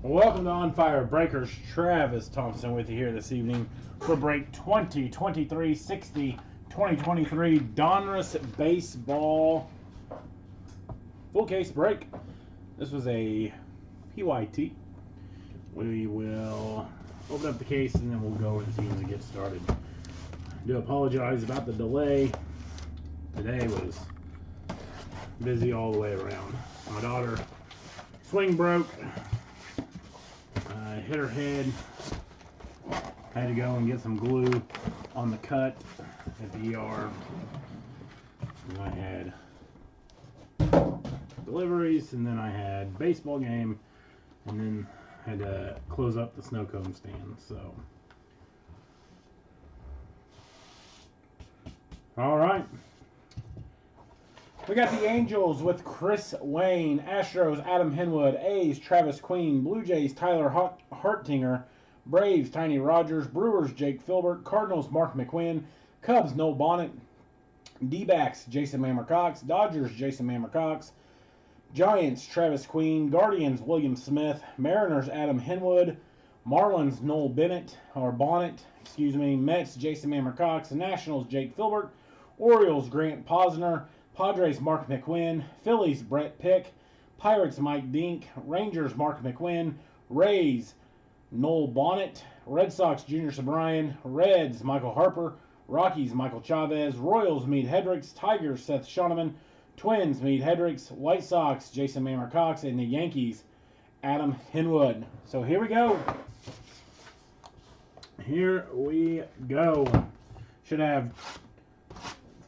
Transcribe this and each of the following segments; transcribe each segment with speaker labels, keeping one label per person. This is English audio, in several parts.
Speaker 1: Welcome to On Fire Breakers. Travis Thompson with you here this evening for break 2023-60 2023 Donrus Baseball full case break. This was a PYT. We will open up the case and then we'll go over the teams and get started. I do apologize about the delay. Today was busy all the way around. My daughter swing broke. Hit her head. Had to go and get some glue on the cut at the ER. And I had deliveries, and then I had baseball game, and then had to close up the snow cone stand. So, all right. We got the Angels with Chris Wayne, Astros Adam Henwood, A's Travis Queen, Blue Jays Tyler Hartinger, Braves Tiny Rogers, Brewers Jake Filbert, Cardinals Mark McQuinn, Cubs Noel Bonnet, D-backs Jason Mammer Cox, Dodgers Jason Mammer Cox, Giants Travis Queen, Guardians William Smith, Mariners Adam Henwood, Marlins Noel Bonnet, Mets Jason Mammer Cox, Nationals Jake Filbert, Orioles Grant Posner, Padres Mark McQuinn, Phillies Brett Pick, Pirates Mike Dink, Rangers Mark McQuinn, Rays Noel Bonnet, Red Sox Junior Sobrian, Reds Michael Harper, Rockies Michael Chavez, Royals Meade Hendricks, Tigers Seth Shoneman, Twins Meade Hendricks, White Sox Jason Mammer Cox, and the Yankees Adam Henwood. So here we go. Should have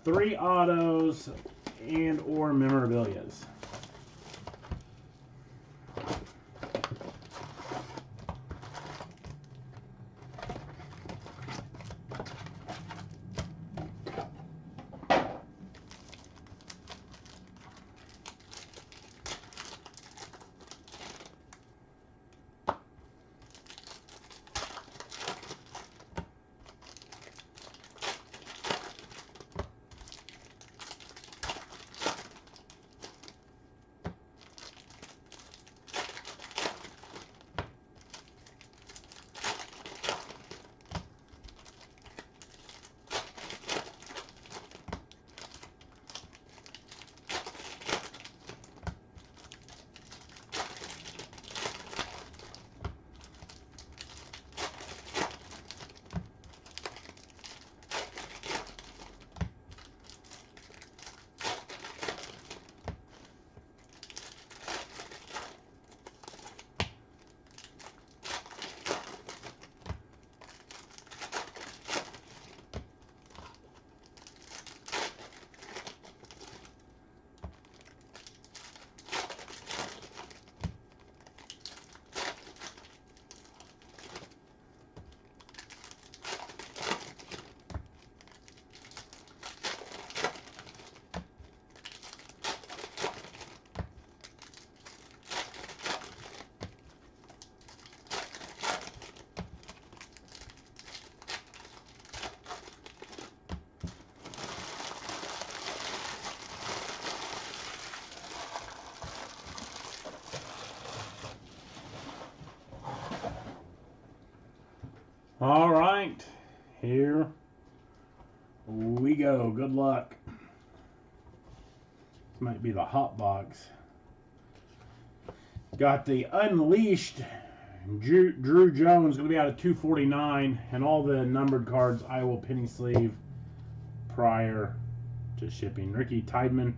Speaker 1: 3 autos and or memorabilias. All right, here we go. Good luck. This might be the hot box. Got the Unleashed Drew Jones, going to be out of 249, and all the numbered cards I will penny sleeve prior to shipping. Ricky Tideman,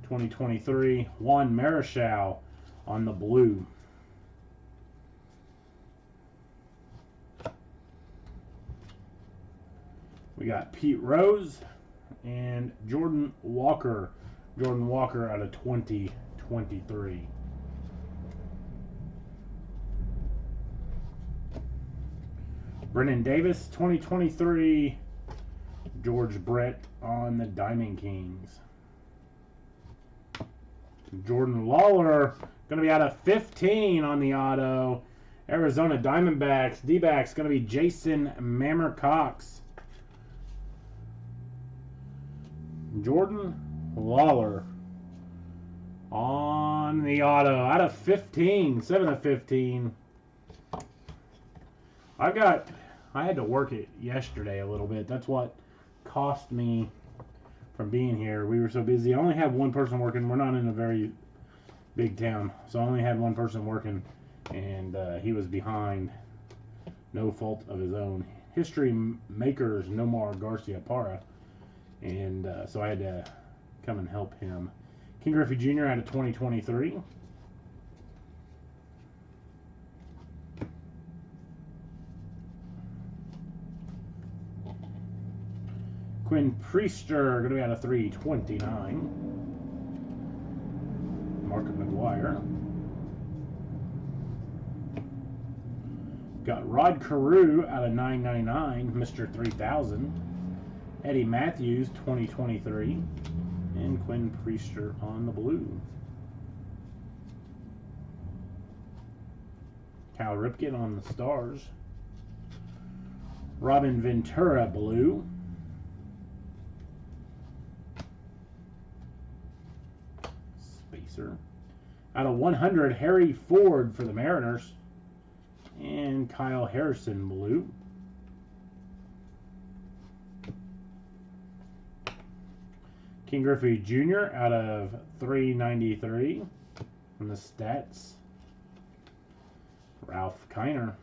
Speaker 1: 2023. Juan Marichal on the blue. We got Pete Rose and Jordan Walker. Jordan Walker out of 2023. Brennan Davis, 2023. George Brett on the Diamond Kings. Jordan Lawler, going to be out of 15 on the auto. Arizona Diamondbacks. D-backs, going to be Jason Mammer Cox. Jordan Lawler on the auto. Out of 15. 7 of 15. I had to work it yesterday a little bit. That's what cost me from being here. We were so busy. I only have one person working. We're not in a very big town, so I only had one person working, and he was behind. No fault of his own. History makers Nomar Garcia Parra, and so I had to come and help him. King Griffey Jr. out of 2023. Quinn Priester, going to be out of 329. Mark McGuire. Got Rod Carew out of 999. Mr. 3000. Eddie Matthews, 2023. And Quinn Priester on the blue. Cal Ripken on the stars. Robin Ventura, blue. Out of 100, Harry Ford for the Mariners. And Kyle Harrison, blue. King Griffey Jr. out of 393 on the stats. Ralph Kiner.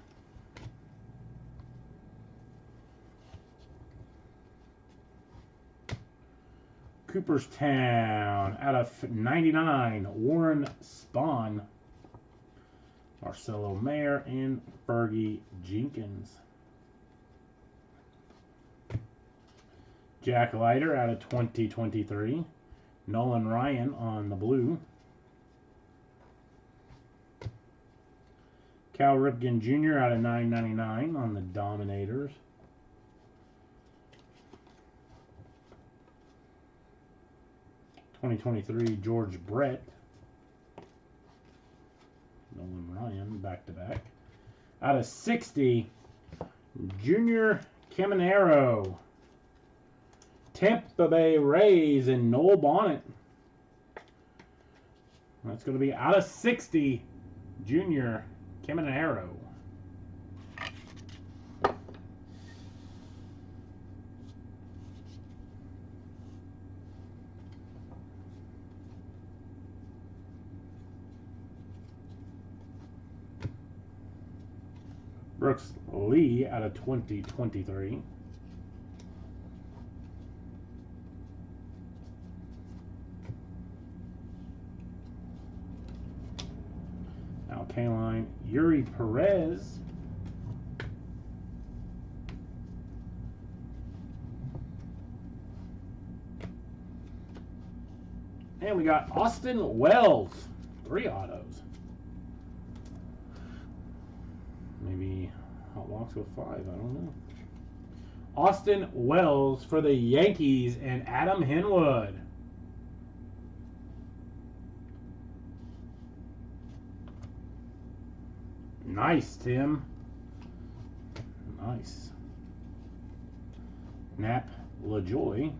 Speaker 1: Cooperstown out of 99, Warren Spahn, Marcelo Mayer, and Fergie Jenkins. Jack Leiter out of 2023, Nolan Ryan on the blue. Cal Ripken Jr. out of 999 on the Dominators. '23 George Brett. Nolan Ryan back-to-back. Out of 60, Junior Caminero. Tampa Bay Rays and Noel Bonnet. That's going to be out of 60, Junior Caminero. Brooks Lee out of 2023. Al Kaline, Yuri Perez. And we got Austin Wells. 3 autos. Maybe Hot Walks with 5. I don't know. Austin Wells for the Yankees and Adam Henwood. Nice, Tim. Nice. Nap LaJoy.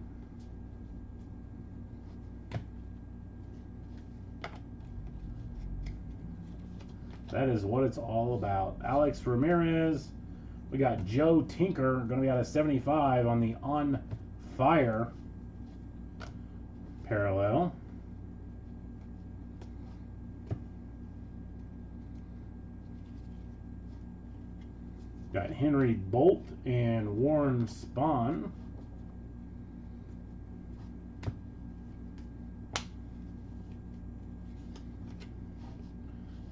Speaker 1: That is what it's all about. Alex Ramirez We got Joe Tinker, going to be out of 75 on the On Fire parallel. Got Henry Bolt and Warren Spahn.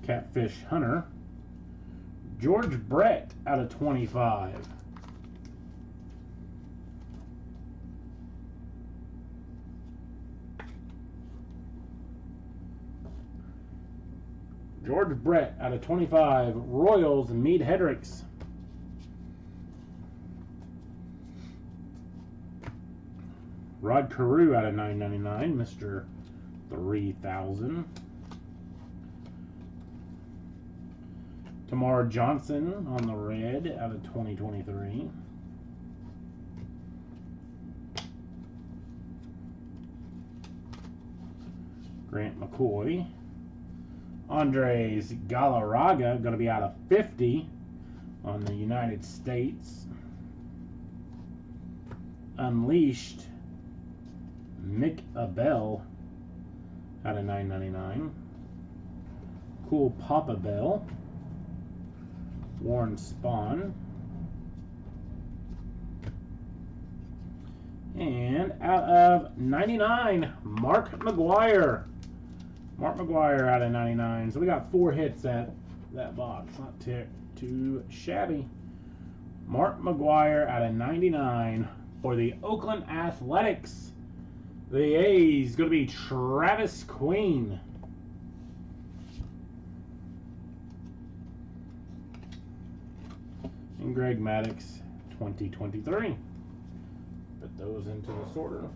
Speaker 1: Catfish Hunter. George Brett out of 25. George Brett out of 25. Royals, Mead Hedricks. Rod Carew out of 999, Mr. 3000. Tamar Johnson on the red out of 2023. Grant McCoy. Andres Galarraga, going to be out of 50 on the United States. Unleashed. Mick Abel out of 999. Cool Papa Bell. Warren Spahn. And out of 99, Mark McGuire. Mark McGuire out of 99. So we got 4 hits at that box. Not too shabby. Mark McGuire out of 99 for the Oakland Athletics. The A's going to be Travis Queen. And Greg Maddux, 2023. Put those into the sorter.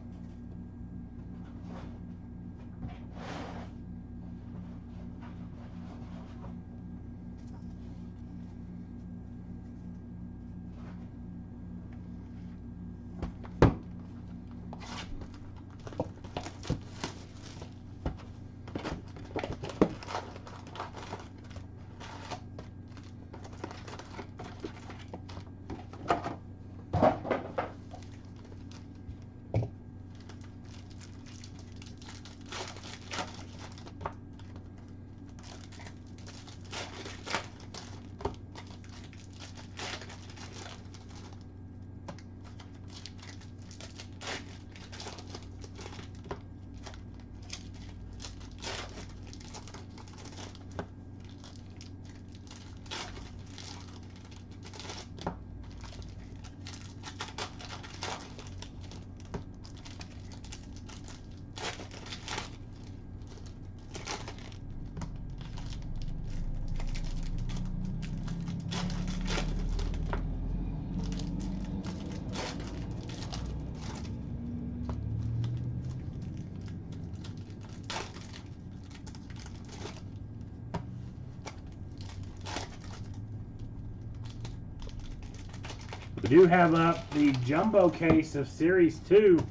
Speaker 1: We do have up the jumbo case of Series 2.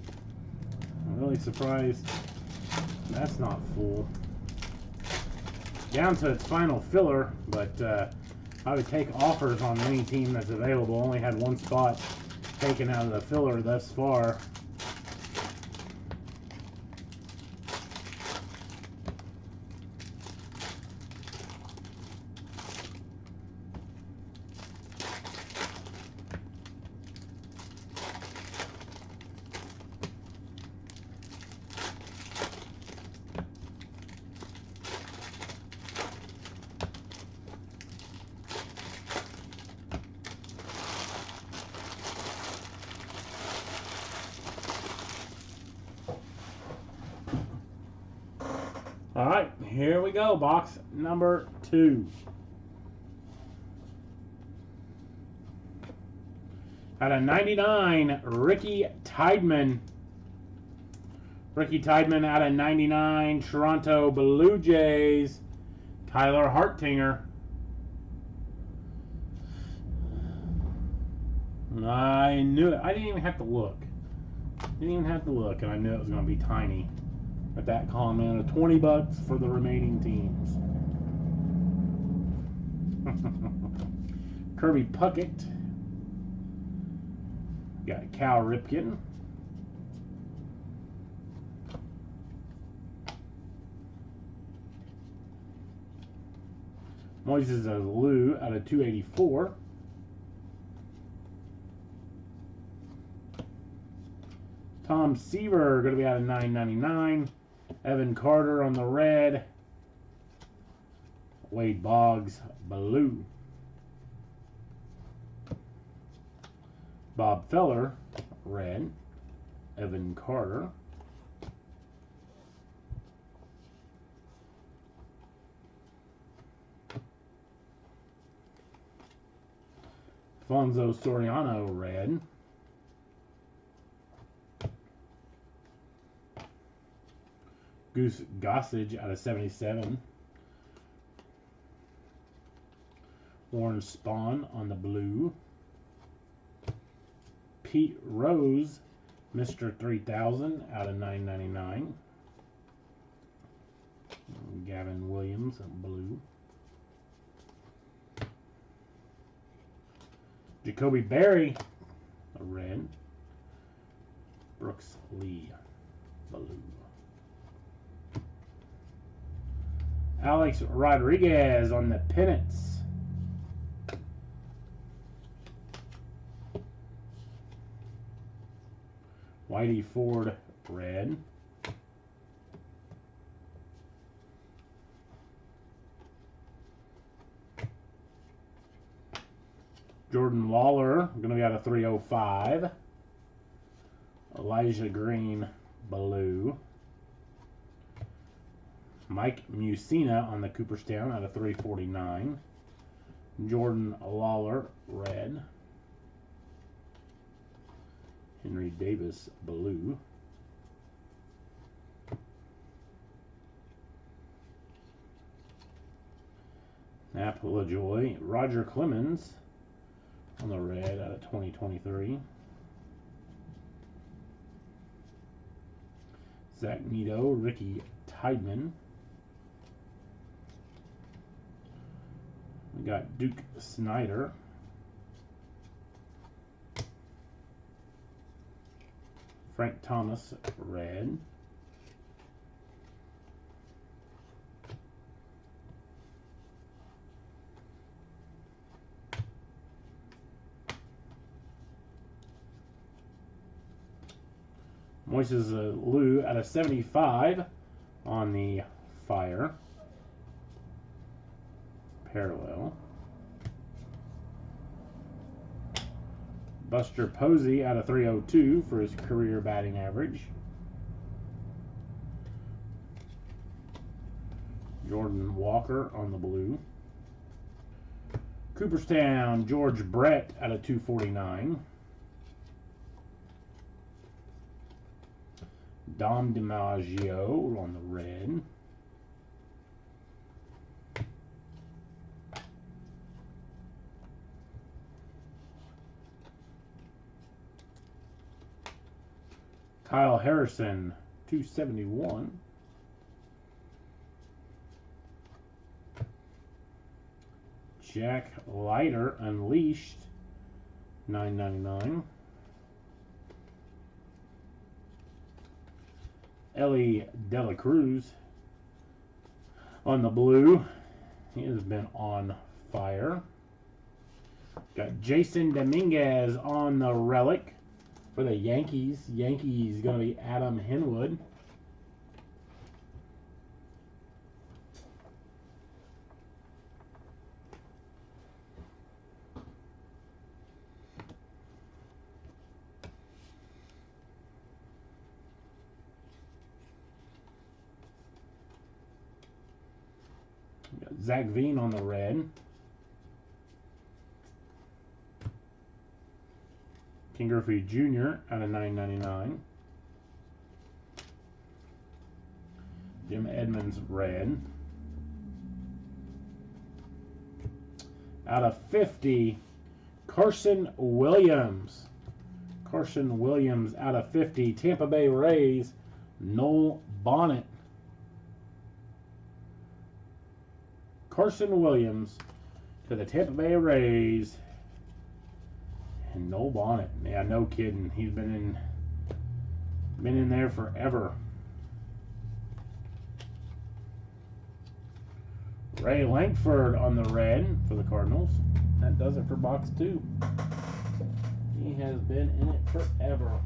Speaker 1: I'm really surprised that's not full. Down to its final filler, but I would take offers on any team that's available. Only had one spot taken out of the filler thus far. All right, here we go. Box number 2. Out of 99, Ricky Tideman. Ricky Tideman out of 99, Toronto Blue Jays, Tyler Hartinger. I knew it. I didn't even have to look. Didn't even have to look, and I knew it was going to be tiny. At that comment of $20 for the remaining teams. Kirby Puckett, Got Cal Ripken. Moises Alou out of 284. Tom Seaver going to be out of 999. Evan Carter on the red. Wade Boggs, blue. Bob Feller, red. Evan Carter. Alfonso Soriano, red. Goose Gossage out of 77. Warren Spahn on the blue. Pete Rose, Mr. 3000 out of 999. Gavin Williams, blue. Jacoby Berry, red. Brooks Lee, blue. Alex Rodriguez on the pennants. Whitey Ford, red. Jordan Lawler, going to be out of 305. Elijah Green, blue. Mike Musina on the Cooperstown out of 349. Jordan Lawler, red. Henry Davis, blue. Nap LaJoy, Roger Clemens on the red out of 2023. Zach Nito, Ricky Tideman. We got Duke Snyder. Frank Thomas, red. Moises Alou out of 75 on the Fire. Parallel. Buster Posey out of 302 for his career batting average. Jordan Walker on the blue. Cooperstown, George Brett out of 249. Dom DiMaggio on the red. Kyle Harrison, 271. Jack Leiter, Unleashed, 999. Ellie Dela Cruz on the blue. He has been on fire. Got Jason Dominguez on the relic for the Yankees. Yankees going to be Adam Henwood. Zach Veen on the red. King Griffey Jr. out of 999. Jim Edmonds red. Out of 50, Carson Williams. Carson Williams out of 50. Tampa Bay Rays, Noel Bonnet. Carson Williams to the Tampa Bay Rays. And Noel Bonnet. Yeah, no kidding. He's been in there forever. Ray Lankford on the red for the Cardinals. That does it for box 2. He has been in it forever.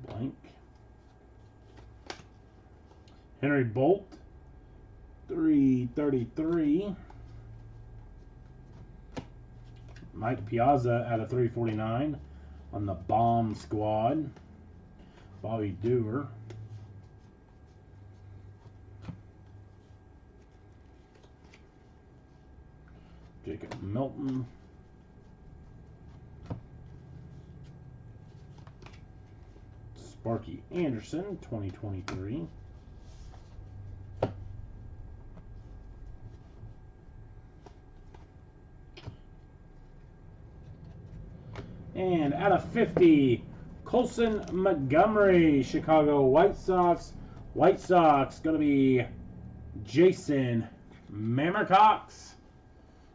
Speaker 1: Blank. Henry Bolt, 333. Mike Piazza out of 349 on the Bomb Squad. Bobby Dewar. Jacob Milton. Sparky Anderson, 2023. And out of 50, Colson Montgomery, Chicago White Sox. White Sox going to be Jason Mamercox.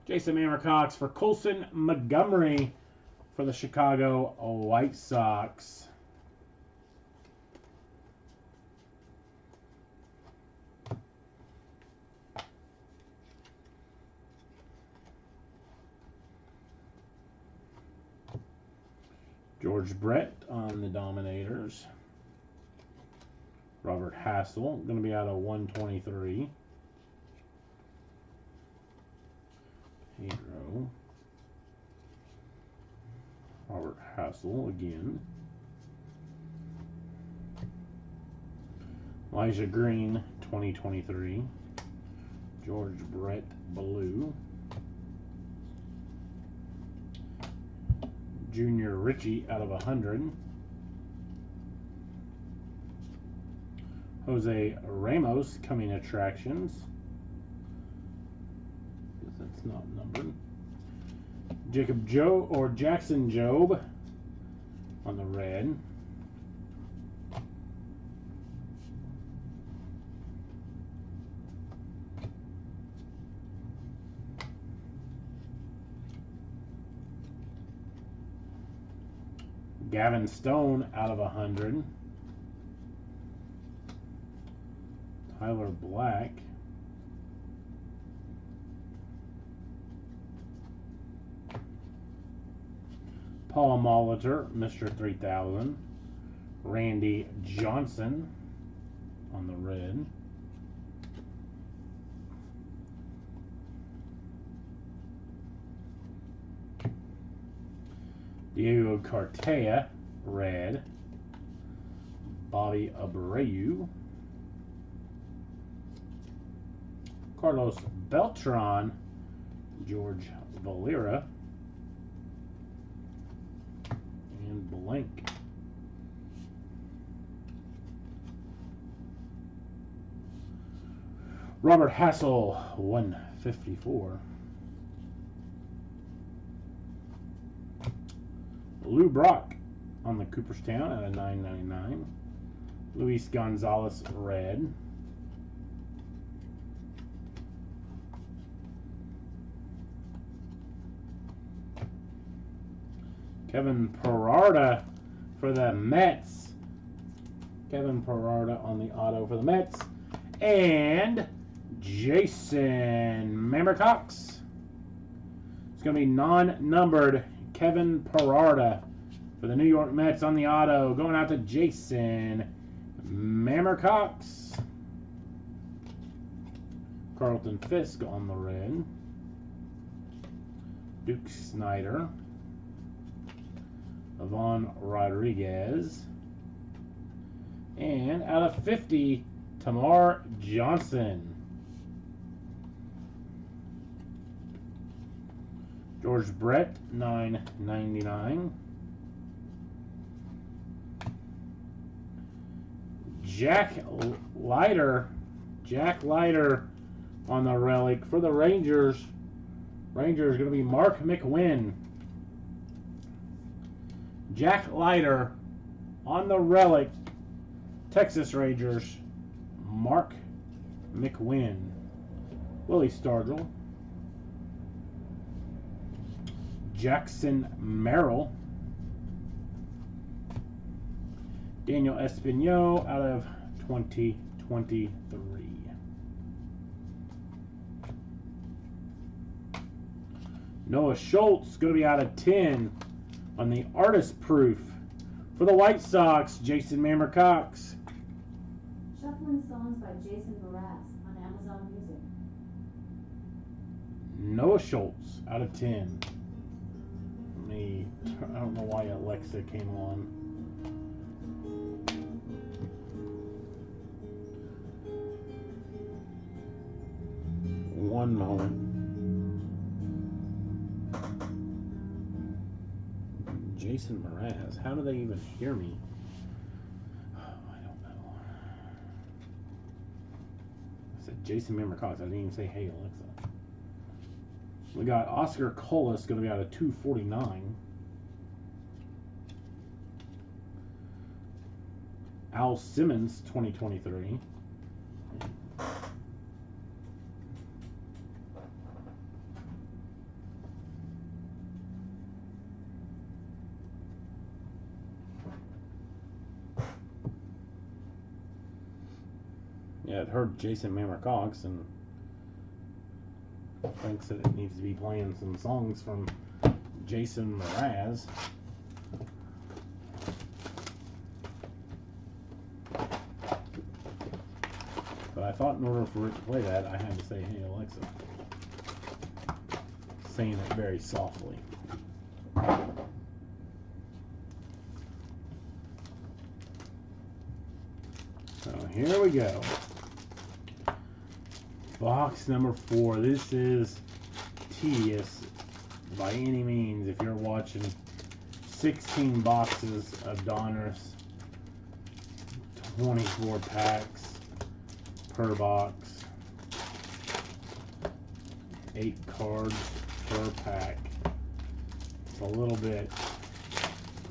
Speaker 1: Jason Mamercox for Colson Montgomery for the Chicago White Sox. George Brett on the Dominators. Robert Hassel, going to be out of 123. Pedro. Robert Hassel again. Elijah Green, 2023. George Brett Blue. Junior Richie out of 100. Jose Ramos coming attractions. Guess that's not numbered. Jacob Joe or Jackson Jobe on the red. Gavin Stone out of 100. Tyler Black. Paul Molitor, Mr. 3000. Randy Johnson on the red. Diego Cartea, red. Bobby Abreu. Carlos Beltran, George Valera. And blank. Robert Hassel, 154. Lou Brock on the Cooperstown at a $9.99. Luis Gonzalez, red. Kevin Parada for the Mets. Kevin Parada on the auto for the Mets. And Jason Mamercox. It's going to be non-numbered Kevin Parada for the New York Mets on the auto. Going out to Jason Mamercox. Carlton Fisk on the red. Duke Snyder. Ivan Rodriguez. And out of 50, Tamar Johnson. George Brett, $9.99. Jack Leiter on the relic for the Rangers. Rangers going to be Mark McWinn. Jack Leiter on the relic. Texas Rangers, Mark McWinn. Willie Stargell. Jackson Merrill. Daniel Espino out of 2023. Noah Schultz going to be out of 10 on the artist proof. For the White Sox, Jason Mamercox.
Speaker 2: Shuffling songs by Jason Mraz on Amazon Music.
Speaker 1: Noah Schultz out of 10. I don't know why Alexa came on. One moment. Jason Mraz. How do they even hear me? Oh, I don't know. I said Jason Mamercox. I didn't even say, hey, Alexa. We got Oscar Colas going to be out of 249. Al Simmons, 2023. Yeah, it heard Jason Mamercox and thinks that it needs to be playing some songs from Jason Mraz. But I thought in order for it to play that, I had to say, hey, Alexa. Saying it very softly. So here we go. Box number 4. This is tedious by any means if you're watching 16 boxes of Donrus, 24 packs per box, 8 cards per pack. It's a little bit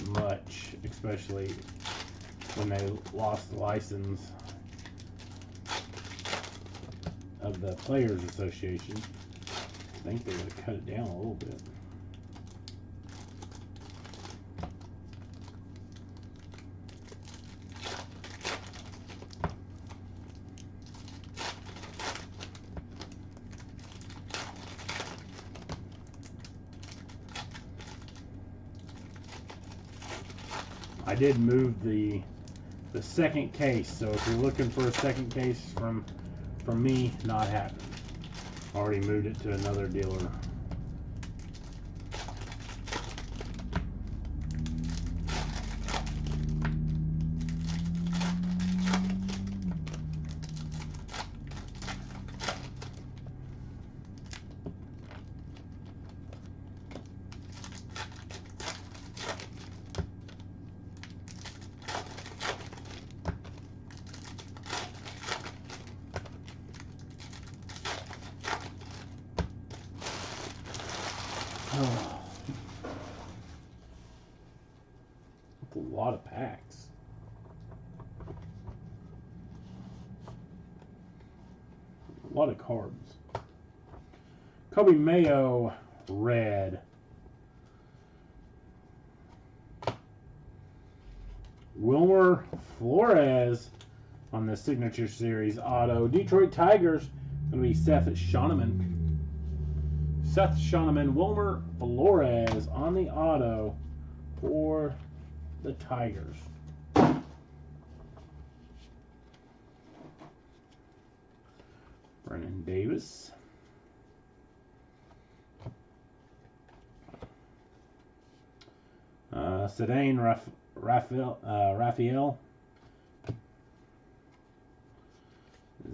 Speaker 1: much, especially when they lost the license of the Players Association. I think they would have cut it down a little bit. I did move the second case, so if you're looking for a second case from me, not happening. Already moved it to another dealer. Oh, that's a lot of packs. A lot of cards. Kobe Mayo, red. Wilmer Flores on the Signature Series auto. Detroit Tigers, going to be Seth Shoneman. Seth Shoneman, Wilmer Flores on the auto for the Tigers. Brennan Davis. Sedane Raphael.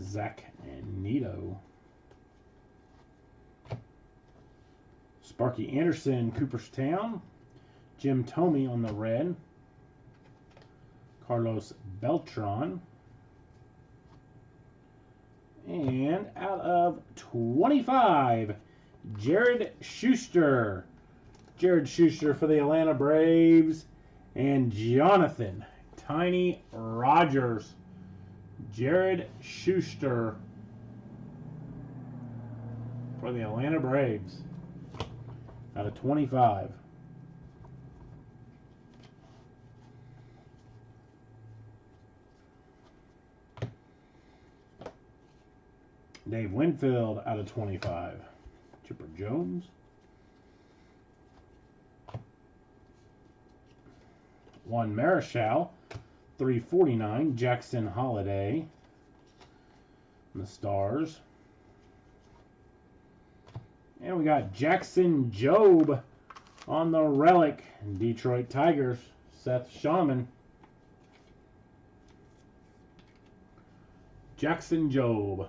Speaker 1: Zach Nito. Sparky Anderson, Cooperstown. Jim Thome on the red. Carlos Beltran. And out of 25, Jared Schuster. Jared Schuster for the Atlanta Braves. And Jonathan Tiny Rogers. Jared Schuster for the Atlanta Braves. Out of 25. Dave Winfield out of 25. Chipper Jones. Juan Marichal, 349. Jackson Holiday. And the Stars. And we got Jackson Jobe on the relic. Detroit Tigers, Seth Shoneman. Jackson Jobe.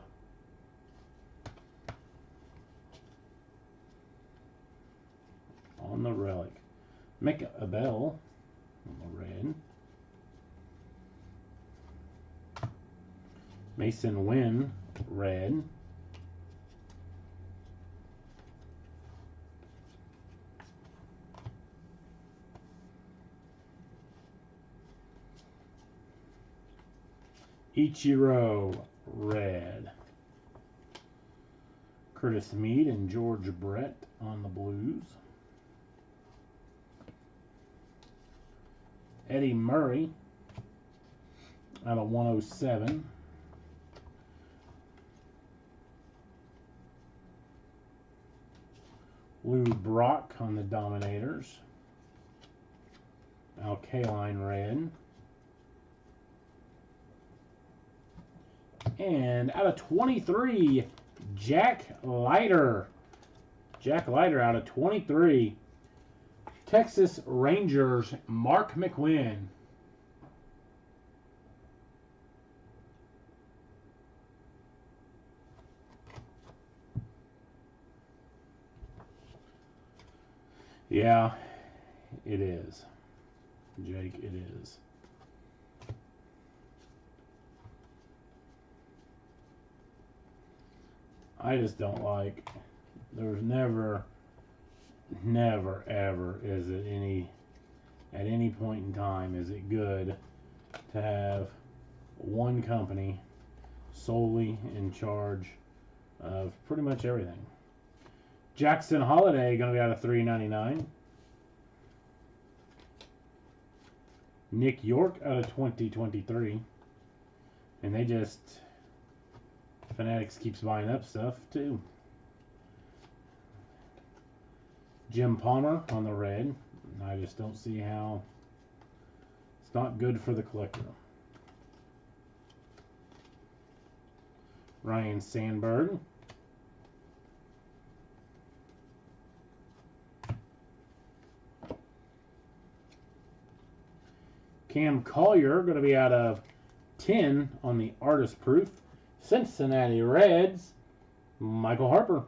Speaker 1: On the relic. Mick Abel on the red. Mason Wynn, red. Ichiro, red. Curtis Mead and George Brett on the Blues. Eddie Murray out of 107. Lou Brock on the Dominators. Alkaline red. And out of 23, Jack Leiter. Jack Leiter out of 23. Texas Rangers, Mark McQuinn. Yeah, it is. Jake, it is. I just don't like, there's never, ever is it at any point in time is it good to have one company solely in charge of pretty much everything. Jackson Holiday going to be out of 399. Nick York out of 2023. And they just, Fanatics keeps buying up stuff too. Jim Palmer on the red. I just don't see how not good for the collector. Ryan Sandberg. Cam Collier, going to be out of 10 on the artist proof. Cincinnati Reds, Michael Harper.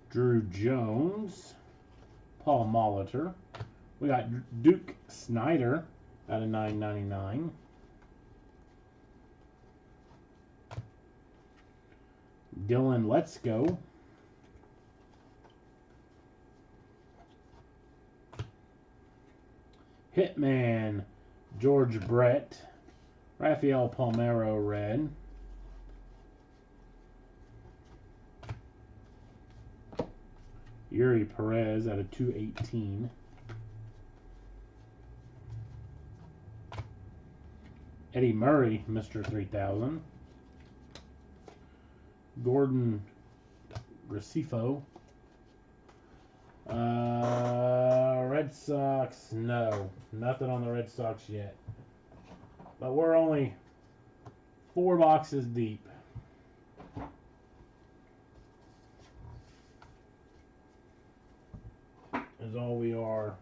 Speaker 1: Drew Jones, Paul Molitor. We got Duke Snyder out of 9.99. Dylan Let's Go. Hitman, George Brett. Rafael Palmeiro red. Yuri Perez out of 218. Eddie Murray, Mr. 3000. Gordon Gracefo. Red Sox, no. Nothing on the Red Sox yet. But we're only 4 boxes deep. Is all we are.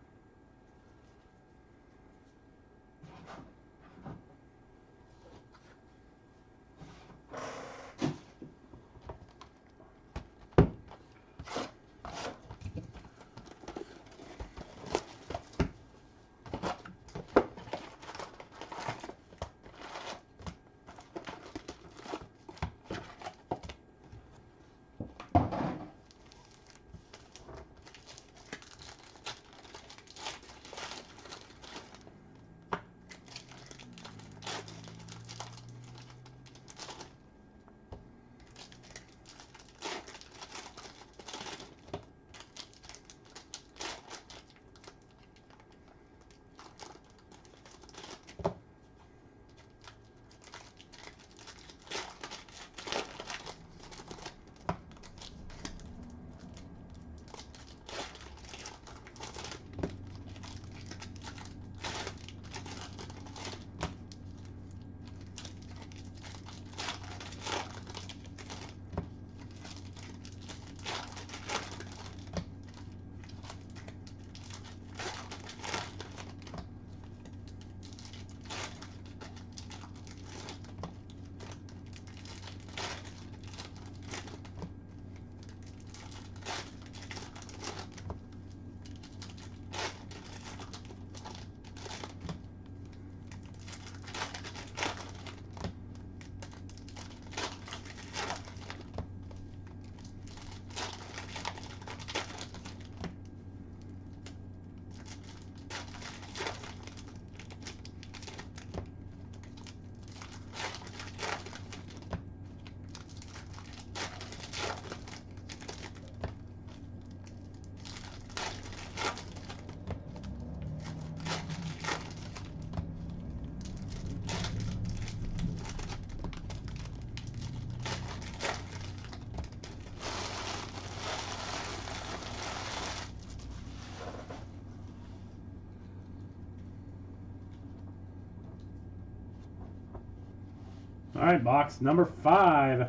Speaker 1: All right, box number 5.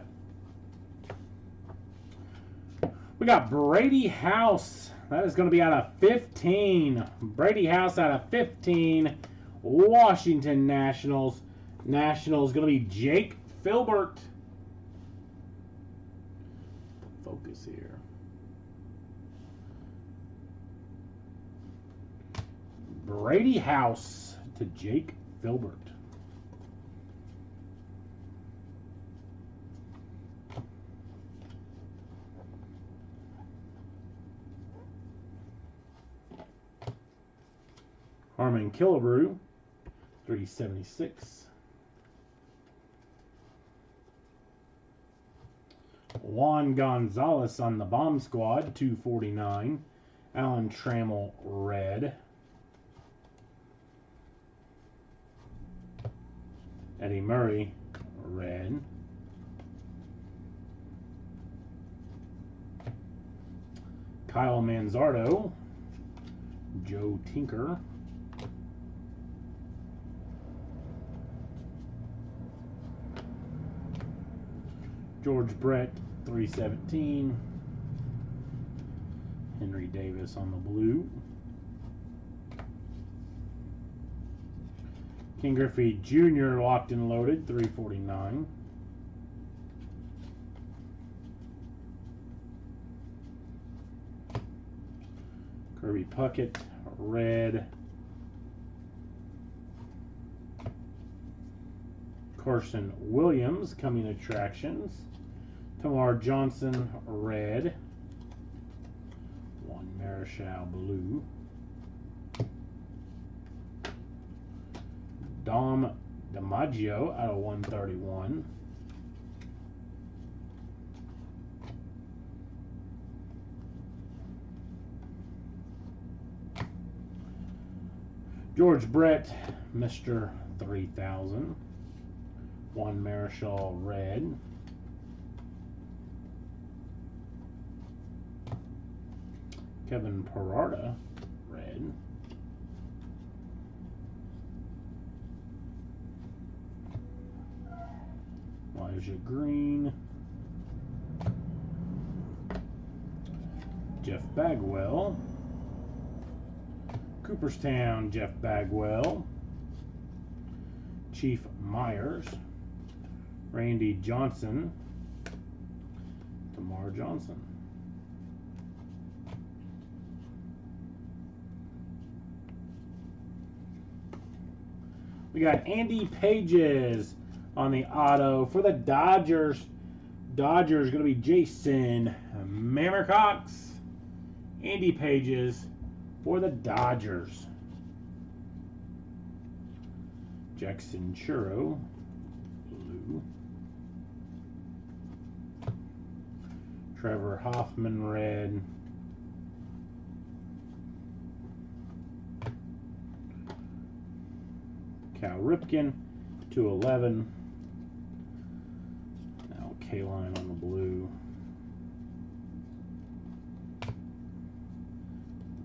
Speaker 1: We got Brady House. That is going to be out of 15. Brady House out of 15. Washington Nationals. Nationals going to be Jake Filbert. Focus here. Brady House to Jake Filbert. Harmon Killebrew, 376. Juan Gonzalez on the Bomb Squad, 249. Alan Trammell, red. Eddie Murray, red. Kyle Manzardo, Joe Tinker. George Brett, 317. Henry Davis on the blue. King Griffey Jr. locked and loaded, 349. Kirby Puckett, red. Carson Williams, coming attractions. Tamar Johnson, red. Juan Marichal, blue. Dom DiMaggio out of 131. George Brett, Mr. 3000. Juan Marichal, red. Kevin Parada, red. Elijah Green. Jeff Bagwell. Cooperstown, Jeff Bagwell. Chief Myers. Randy Johnson. Tamar Johnson. We got Andy Pages on the auto for the Dodgers. Dodgers going to be Jason Mammercox. Andy Pages for the Dodgers. Jackson Churro, blue. Trevor Hoffman, red. Cal Ripken, 211. Now K-line on the blue.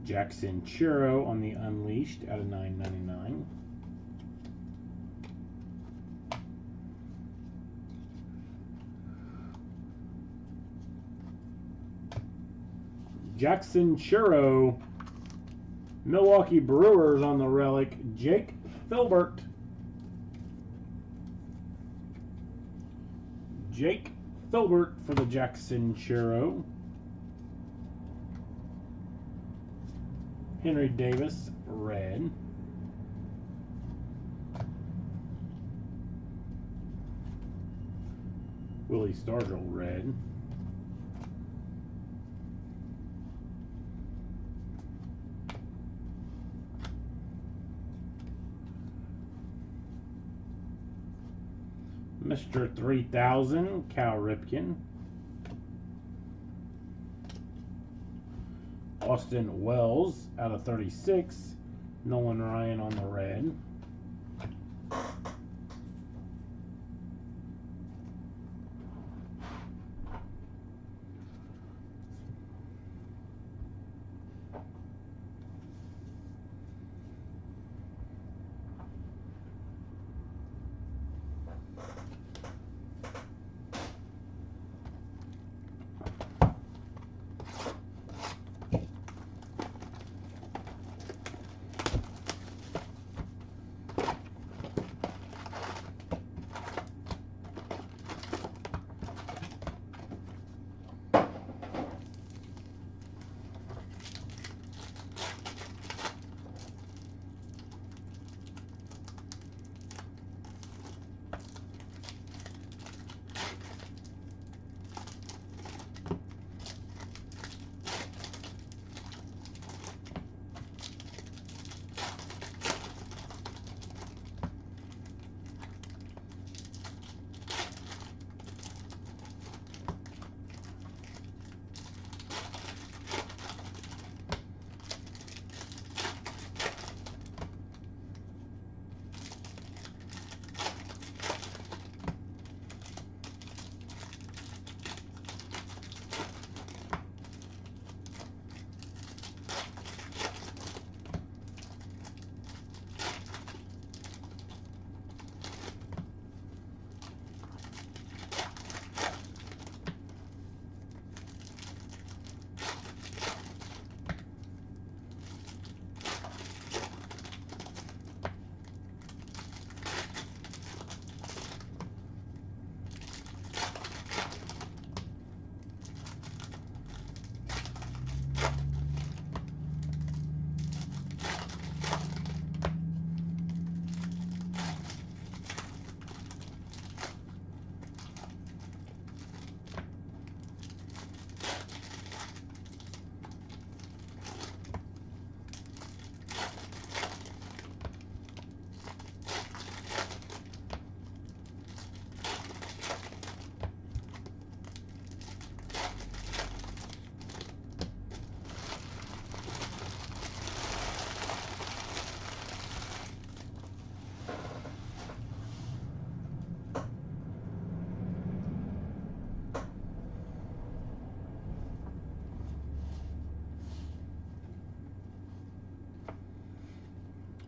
Speaker 1: Jackson Churro on the Unleashed out of 999. Jackson Churro, Milwaukee Brewers on the relic, Jake Filbert. Jake Filbert for the Jackson Churro. Henry Davis, red. Willie Stargell, red. Mr. 3000, Cal Ripken. Austin Wells out of 36. Nolan Ryan on the red.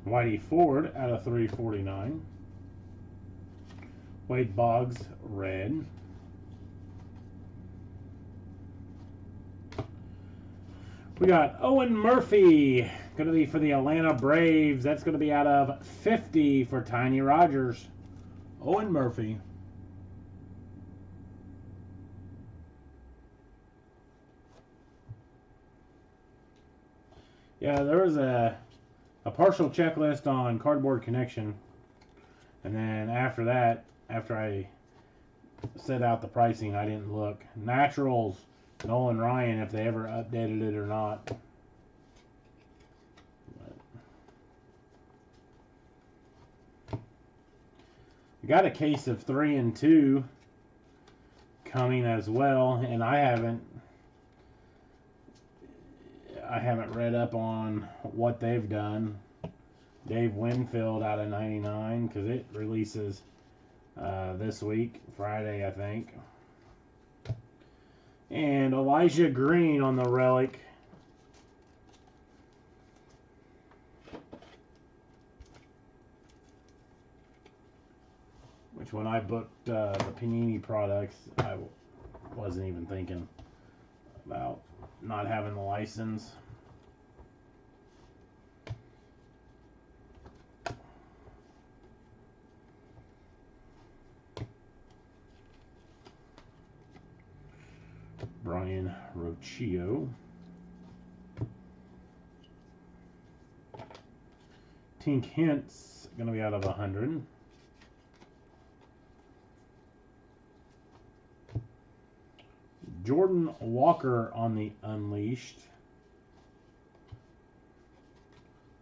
Speaker 1: Whitey Ford out of 349. Wade Boggs, red. We got Owen Murphy, going to be for the Atlanta Braves. That's going to be out of 50 for Tiny Rogers. Owen Murphy. Yeah, there was a partial checklist on Cardboard Connection. And then after that, after I set out the pricing, I didn't look. Naturals, Nolan Ryan, if they ever updated it or not. We got a case of 3 and 2 coming as well, and I haven't read up on what they've done. Dave Winfield out of 99, because it releases this week, Friday, I think. And Elijah Green on the relic. Which when I booked the Panini products, I wasn't even thinking about not having the license. Brian Rocchio. Tink Hintz, going to be out of 100. Jordan Walker on the Unleashed.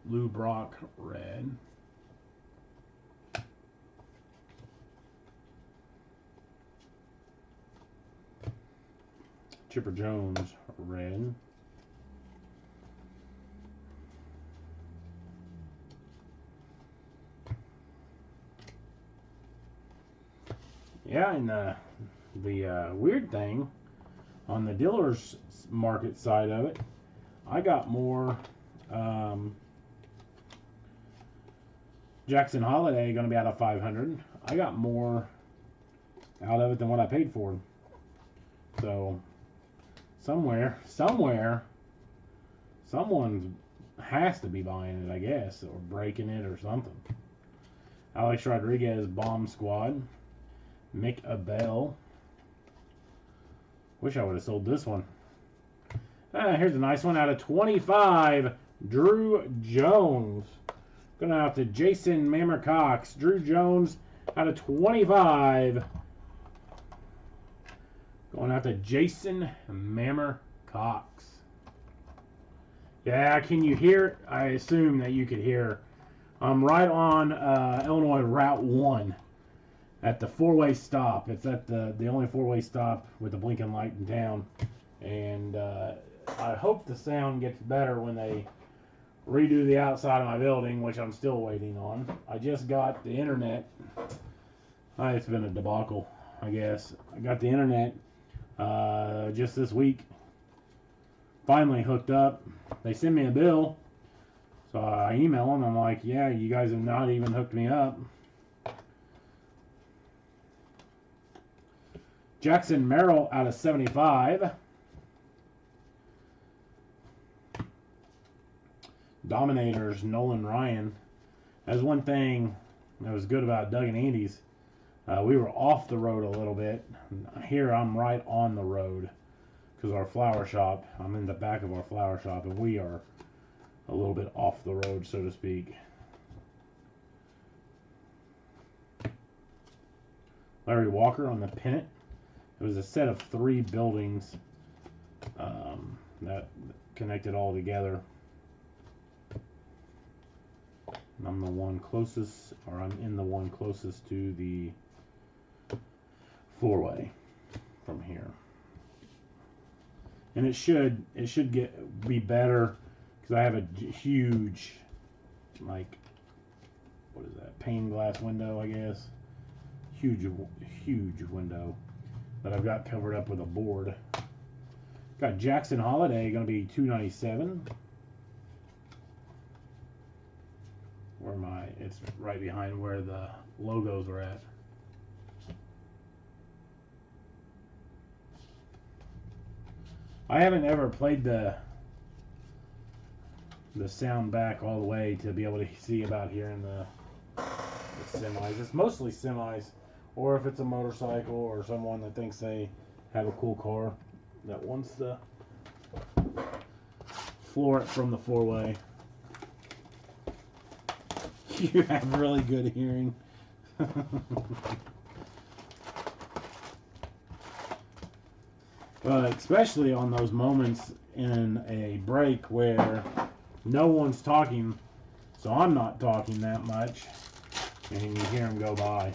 Speaker 1: Lou Brock, red. Chipper Jones, red. Yeah, and the weird thing, on the dealer's market side of it, I got more Jackson Holiday going to be out of 500. I got more out of it than what I paid for. So somewhere, someone has to be buying it, I guess, or breaking it or something. Alex Rodriguez, Bomb Squad. Mick Abel. Wish I would have sold this one. Here's a nice one out of 25. Drew Jones. Going out to Jason Mammer Cox. Drew Jones out of 25. Going out to Jason Mammer Cox. Yeah, can you hear? I assume that you could hear. I'm right on Illinois Route 1 at the four-way stop. It's at the only four-way stop with the blinking light in town. And I hope the sound gets better when they redo the outside of my building, which I'm still waiting on. I just got the internet. It's been a debacle, I guess. I got the internet just this week. Finally hooked up. They send me a bill. So I email them. I'm like, yeah, you guys have not even hooked me up. Jackson Merrill out of 75. Dominators, Nolan Ryan. That's one thing that was good about Doug and Andy's. We were off the road a little bit. Here I'm right on the road because our flower shop, I'm in the back of our flower shop, and we are a little bit off the road, so to speak. Larry Walker on the pennant. It was a set of 3 buildings that connected all together. And I'm the one closest, or I'm in the one closest to the four-way from here. And it should be better because I have a huge, like, what is that, pane glass window, I guess. Huge window that I've got covered up with a board. Got Jackson Holiday, going to be $297. where it's right behind where the logos are at. I haven't ever played the sound back all the way to be able to see about hearing the semis. It's mostly semis, or if it's a motorcycle or someone that thinks they have a cool car that wants to floor it from the four-way. You have really good hearing. Especially on those moments in a break where no one's talking, so I'm not talking that much, and you hear them go by.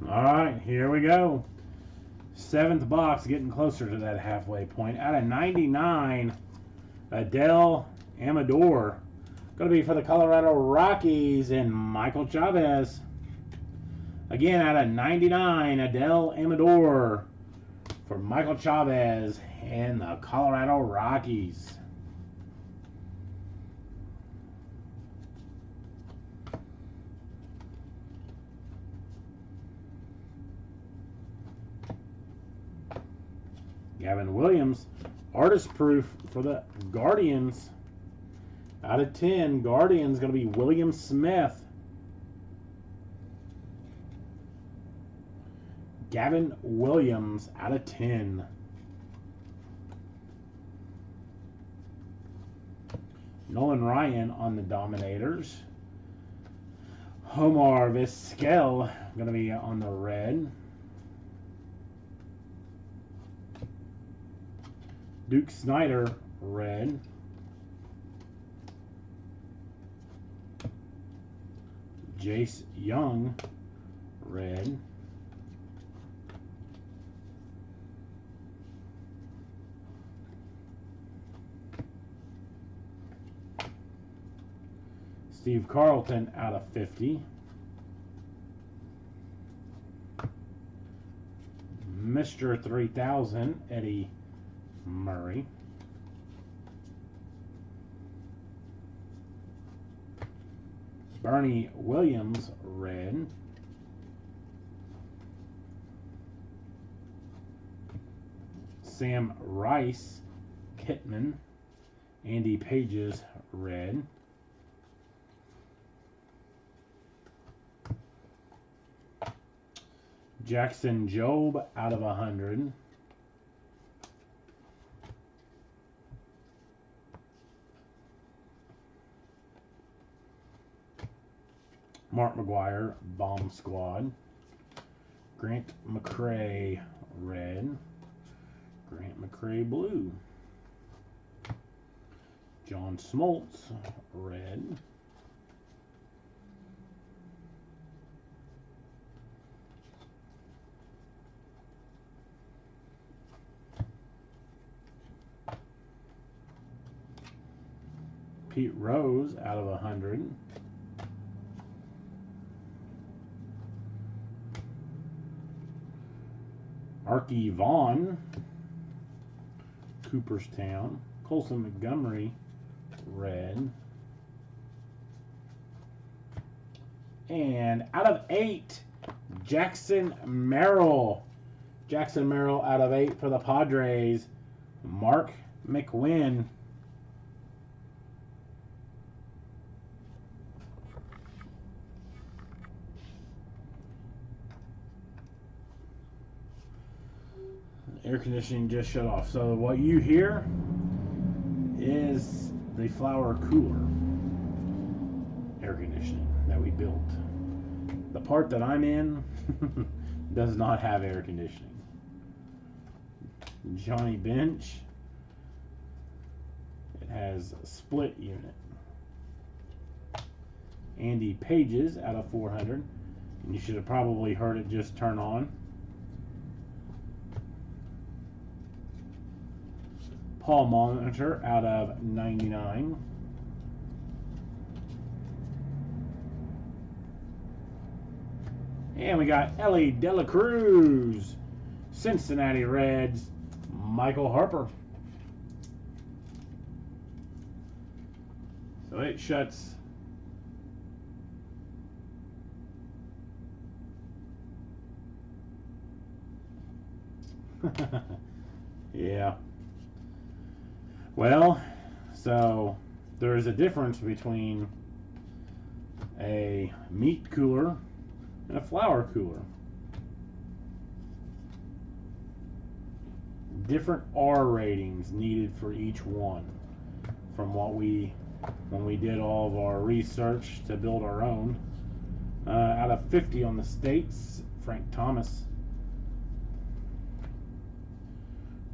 Speaker 1: Alright, here we go. 7th box, getting closer to that halfway point. Out of 99, Adele Amador. Going to be for the Colorado Rockies and Michael Chavez. Again, out of 99, Adele Amador for Michael Chavez and the Colorado Rockies. Gavin Williams, artist proof for the Guardians. Out of 10, Guardians going to be William Smith. Gavin Williams out of 10. Nolan Ryan on the Dominators. Homar Vizquel going to be on the red. Duke Snyder, red. Jace Young, red. Steve Carlton out of 50. Mr. 3000, Eddie Murray. Bernie Williams, red. Sam Rice, Kitman. Andy Pages, red. Jackson Jobe out of 100. Mark McGuire, Bomb Squad. Grant McCray, red. Grant McCray, blue. John Smoltz, red. Pete Rose out of 100. Archie Vaughn, Cooperstown. Colson Montgomery, red. And out of 8, Jackson Merrill. Jackson Merrill out of 8 for the Padres. Mark McWinn. Air conditioning just shut off. So what you hear is the flower cooler air conditioning that we built. The part that I'm in does not have air conditioning. Johnny Bench. It has a split unit. Andy Pages out of 400. And you should have probably heard it just turn on. Paul Monitor out of 99. And we got Ellie De La Cruz, Cincinnati Reds, Michael Harper. So it shuts. Yeah. Well, so there is a difference between a meat cooler and a flower cooler. Different R ratings needed for each one. From when we did all of our research to build our own. Out of 50 on the States, Frank Thomas.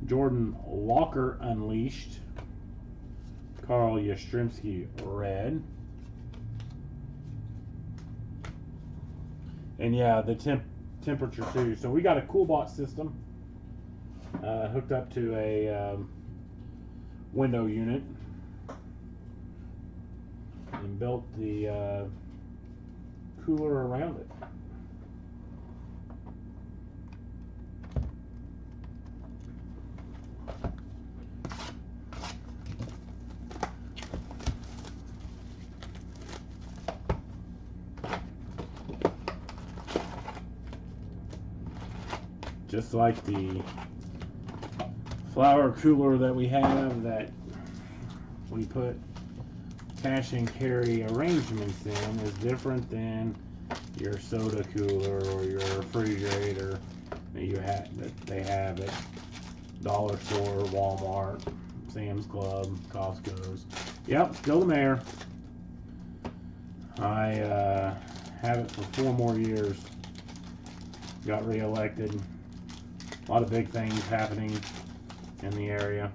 Speaker 1: Jordan Walker Unleashed. Carl Yastrzemski red. And yeah, the temperature too. So we got a CoolBot system hooked up to a window unit and built the cooler around it. Just like the flower cooler that we have that we put cash and carry arrangements in is different than your soda cooler or your refrigerator that they have at Dollar Store, Walmart, Sam's Club, Costco's. Yep, still the mayor. I have it for 4 more years. Got reelected. A lot of big things happening in the area.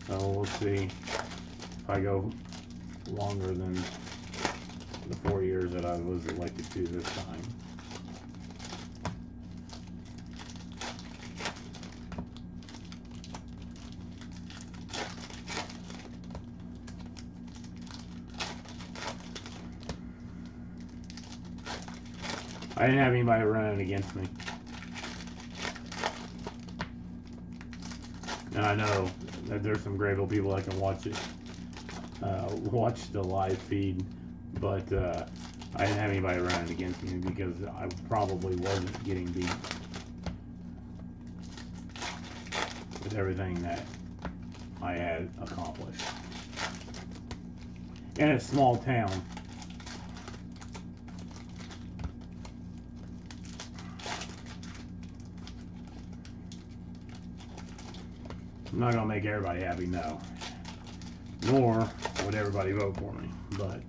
Speaker 1: So we'll see if I go longer than the 4 years that I was elected to this time. I didn't have anybody running against me. And I know that there's some Grayville people that can watch it, watch the live feed, but I didn't have anybody running against me because I probably wasn't getting beat with everything that I had accomplished. And it's a small town. I'm not going to make everybody happy, no. Nor would everybody vote for me, but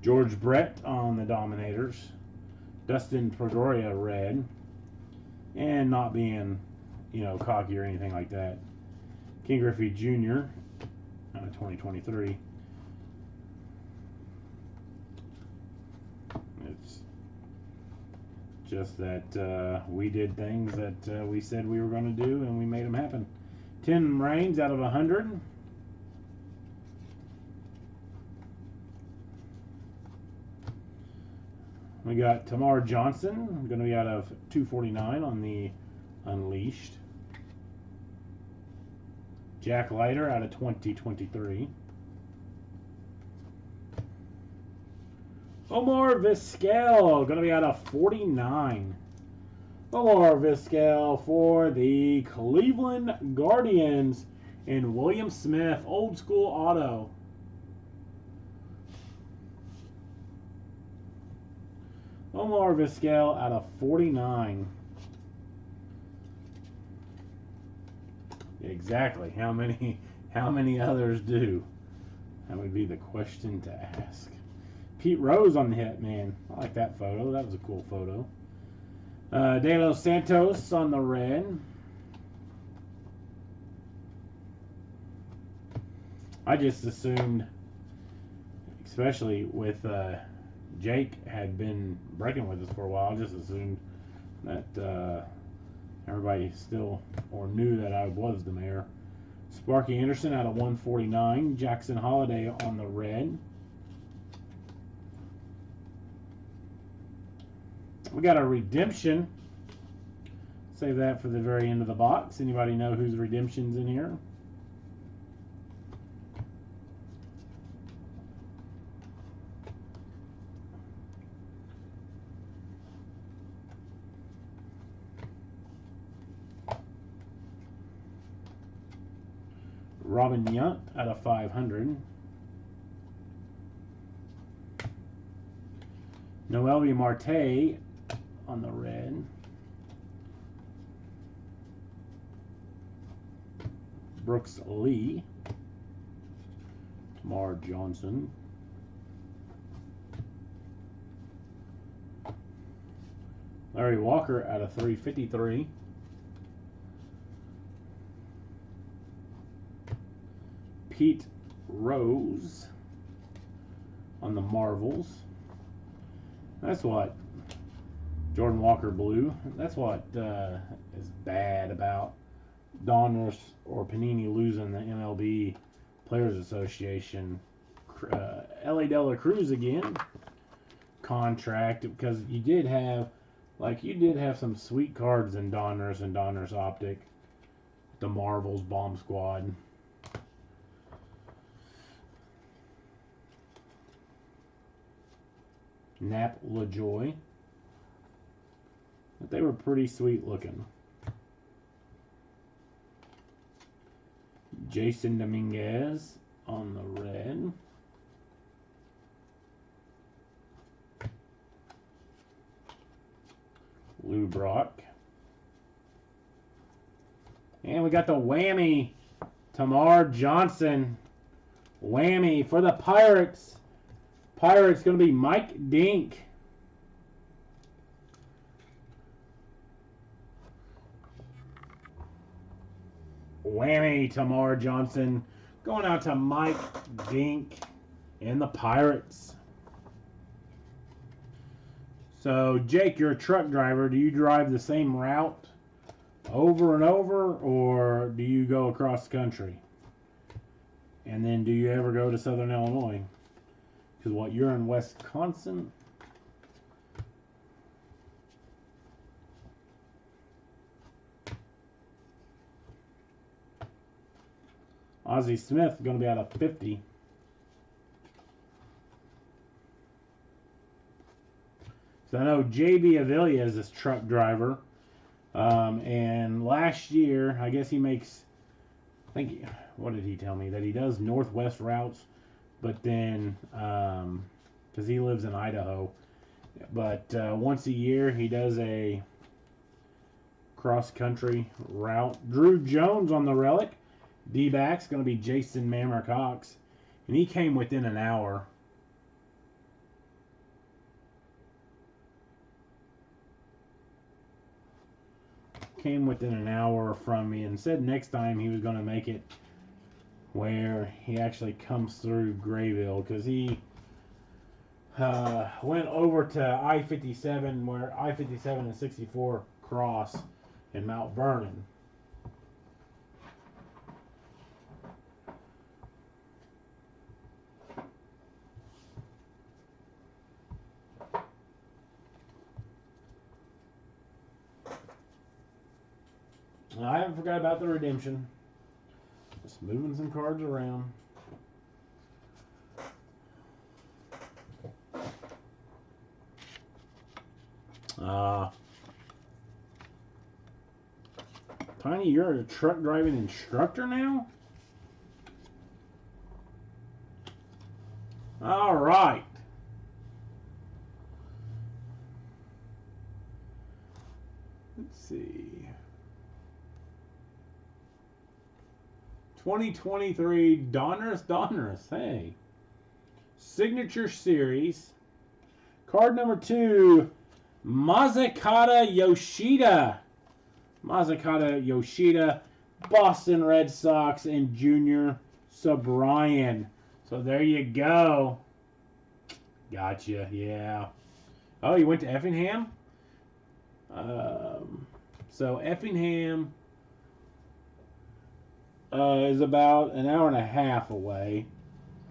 Speaker 1: George Brett on the Dominators. Dustin Pedroia red. And not being, cocky or anything like that. King Griffey Jr. out of 2023. It's just that we did things that we said we were going to do, and we made them happen. Tim Raines out of 100. We got Tamar Johnson, going to be out of 249 on the Unleashed. Jack Leiter out of 2023. Omar Vizquel, going to be out of 49. Omar Vizquel for the Cleveland Guardians. And William Smith, old school auto. Omar Vizquel out of 49. Exactly. How many others do? That would be the question to ask. Pete Rose on the hit, man. I like that photo. That was a cool photo. De Los Santos on the red. I just assumed, especially with Jake had been breaking with us for a while, I just assumed that everybody still or knew that I was the mayor. Sparky Anderson out of 149. Jackson Holiday on the red. We got a redemption. Save that for the very end of the box. Anybody know whose redemption's in here? Robin Yount out of 500. Noelvi Marte on the red. Brooks Lee. Tamar Johnson. Larry Walker out of 353. Pete Rose on the Marvels. That's what Jordan Walker blue. That's what is bad about Donrus or Panini losing the MLB Players Association. L.A. De La Cruz again contract, because you did have some sweet cards in Donrus and Donrus Optic. The Marvels Bomb Squad. Nap LaJoy. But they were pretty sweet looking. Jason Dominguez on the red. Lou Brock. And we got the whammy. Tamar Johnson. Whammy for the Pirates. Pirates going to be Mike Dink. Whammy, Tamar Johnson. Going out to Mike Dink and the Pirates. So, Jake, you're a truck driver. Do you drive the same route over and over, or do you go across the country? And then do you ever go to Southern Illinois? Because what, you're in Wisconsin? Ozzie Smith going to be out of 50. So I know JB Avila is this truck driver. And last year, I guess he makes, what did he tell me? That he does Northwest routes. But then, because he lives in Idaho, but once a year he does a cross-country route. Drew Jones on the relic. D-back's going to be Jason Mammer Cox, and he came within an hour. came within an hour from me and said next time he was going to make it where he actually comes through Grayville, because he went over to I-57, where I-57 and 64 cross in Mount Vernon. I haven't forgot about the redemption. Just moving some cards around. Tiny, you're a truck driving instructor now? All right. Let's see. 2023 Donrus. Hey. Signature Series. Card number 2, Masakata Yoshida. Masakata Yoshida, Boston Red Sox, and Junior Sobrian. So there you go. Gotcha, yeah. Oh, you went to Effingham? So Effingham is about an hour and a half away.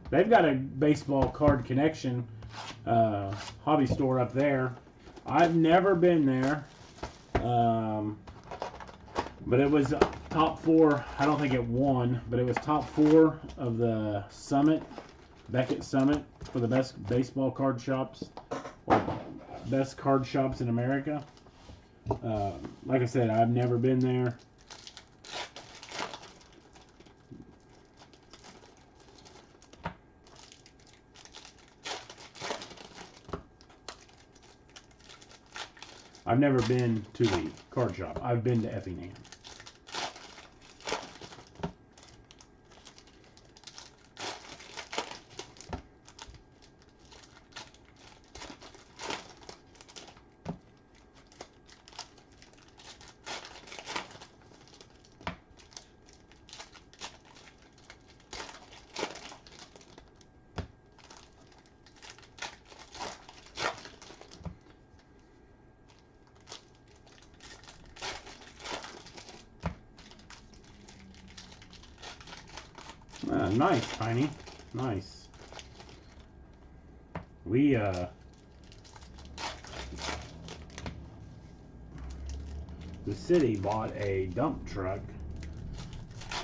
Speaker 1: They've got a baseball card connection hobby store up there. I've never been there. But it was top 4. I don't think it won, but it was top 4 of the Summit, Beckett Summit, for the best baseball card shops, or best card shops in America. Like I said, I've never been there. I've never been to the card shop. I've been to Effingham. Nice, Tiny. Nice. We, the city bought a dump truck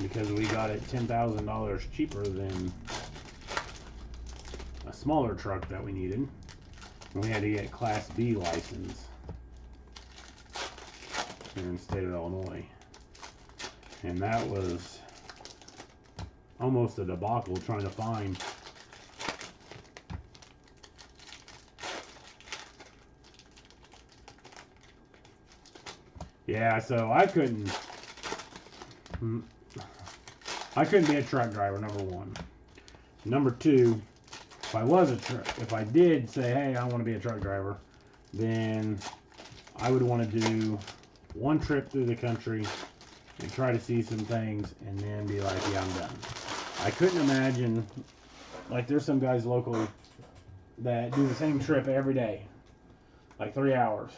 Speaker 1: because we got it $10,000 cheaper than a smaller truck that we needed. We had to get Class B license here in the state of Illinois. And that was almost a debacle trying to find. Yeah, so I couldn't be a truck driver, number 1. Number 2, if I did say, hey, I want to be a truck driver, then I would want to do one trip through the country and try to see some things and then be like, yeah, I'm done. I couldn't imagine, like, there's some guys locally that do the same trip every day, like 3 hours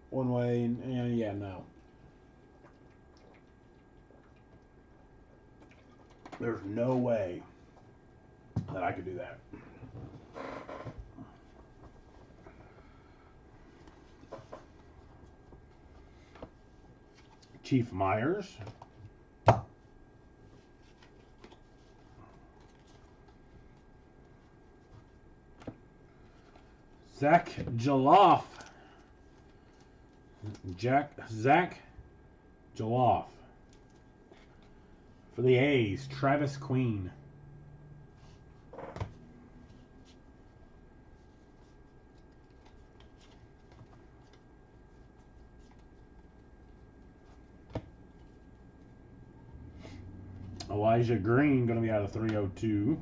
Speaker 1: one way, and yeah, no. There's no way that I could do that. Chief Myers. Zach Jaloff. Zach Jaloff. For the A's, Travis Queen. Elijah Green, going to be out of 302.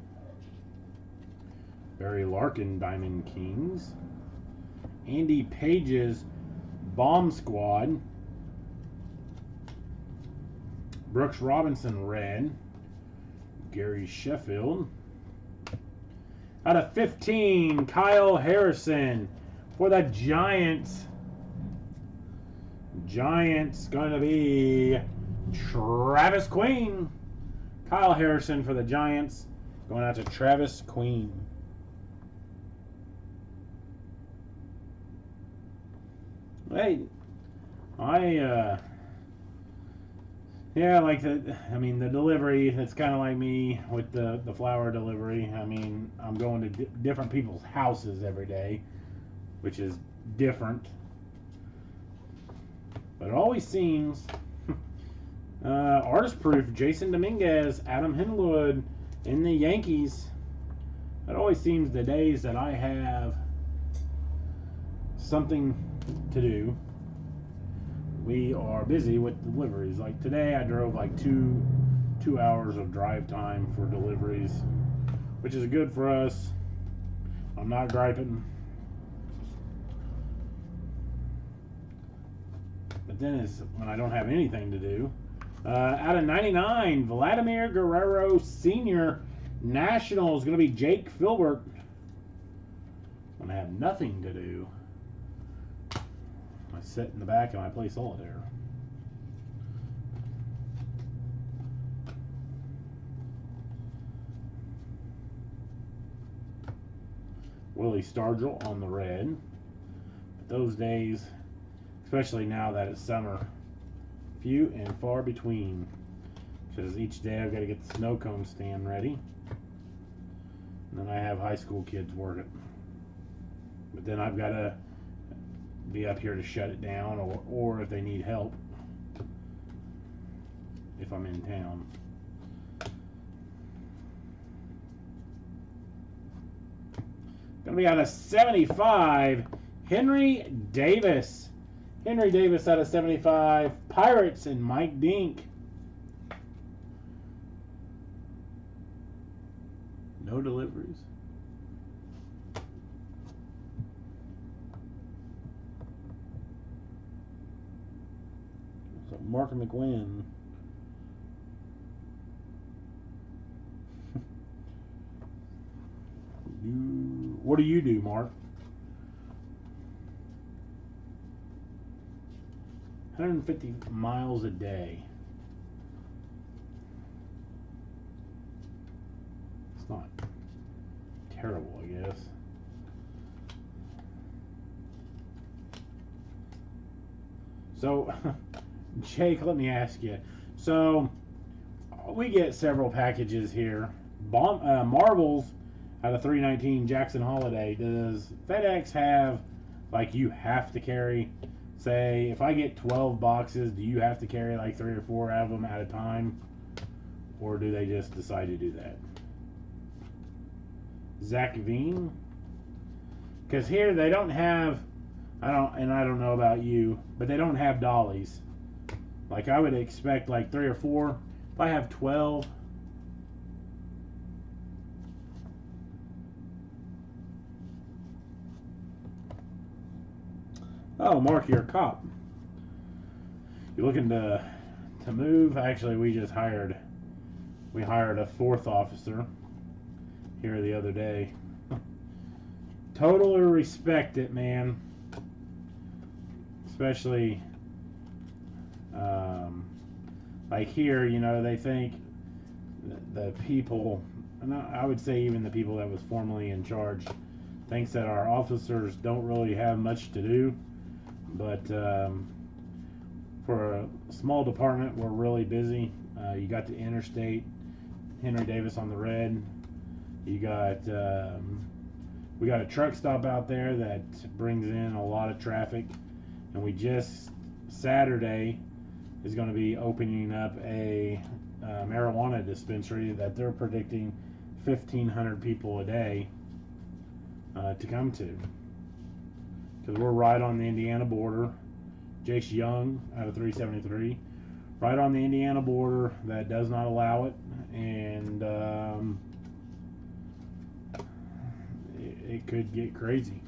Speaker 1: Barry Larkin, Diamond Kings. Andy Page's Bomb Squad. Brooks Robinson, red. Gary Sheffield. Out of 15, Kyle Harrison for the Giants. Giants going to be Travis Queen. Kyle Harrison for the Giants. Going out to Travis Queen. Hey, yeah, like the delivery, it's kind of like me with the flower delivery. I mean, I'm going to different people's houses every day, which is different. But it always seems, artist proof, Jason Dominguez, Adam Henwood in the Yankees. It always seems the days that I have something to do, we are busy with deliveries. Like today, I drove like two hours of drive time for deliveries, which is good for us. I'm not griping. But then it's when I don't have anything to do. Out of 99, Vladimir Guerrero Sr. National is going to be Jake Filbert. When I have nothing to do, I sit in the back and I play solitaire. Willie Stargell on the red. But those days, especially now that it's summer, few and far between. Because each day I've got to get the snow cone stand ready. And then I have high school kids working. But then I've got to be up here to shut it down, or if they need help, if I'm in town. Gonna be out of 75, Henry Davis. Henry Davis out of 75, Pirates and Mike Dink. No deliveries. So Mark McGuinn. What do you do, Mark? 150 miles a day. It's not terrible, I guess. So, Jake, let me ask you. So, we get several packages here. Marvels out of 319, Jackson Holiday. Does FedEx have, like, you have to carry, say, if I get 12 boxes, do you have to carry like 3 or 4 of them at a time? Or do they just decide to do that? Zach Veen? Because here they don't have, I don't know about you, but they don't have dollies. Like I would expect like 3 or 4. If I have 12, oh, Mark, you're a cop. You looking to move? Actually, we hired a 4th officer here the other day. Totally respect it, man. Especially like here, you know, they think the people, and I would say even the people that was formerly in charge, thinks that our officers don't really have much to do. But for a small department, we're really busy. You got the interstate, Henry Davis on the red. You got we got a truck stop out there that brings in a lot of traffic, and we just Saturday is going to be opening up a marijuana dispensary that they're predicting 1,500 people a day to come to. Because we're right on the Indiana border. Jace Young out of 373. Right on the Indiana border that does not allow it. And it could get crazy.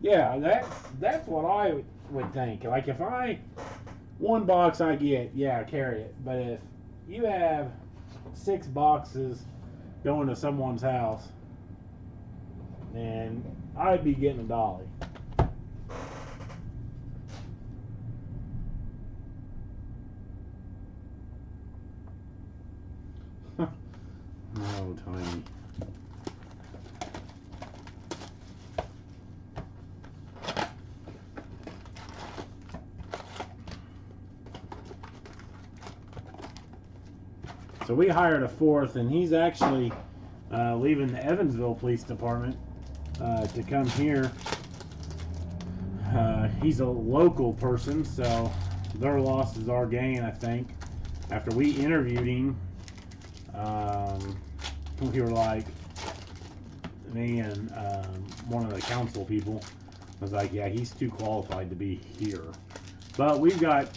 Speaker 1: Yeah, that's what I would think. Like if one box I get, yeah, carry it. But if you have 6 boxes going to someone's house, then I'd be getting a dolly. Oh, Tiny. So we hired a 4th, and he's actually leaving the Evansville Police Department to come here. He's a local person, so their loss is our gain, I think. After we interviewed him, we were like, me and one of the council people was like, yeah, he's too qualified to be here. But we've got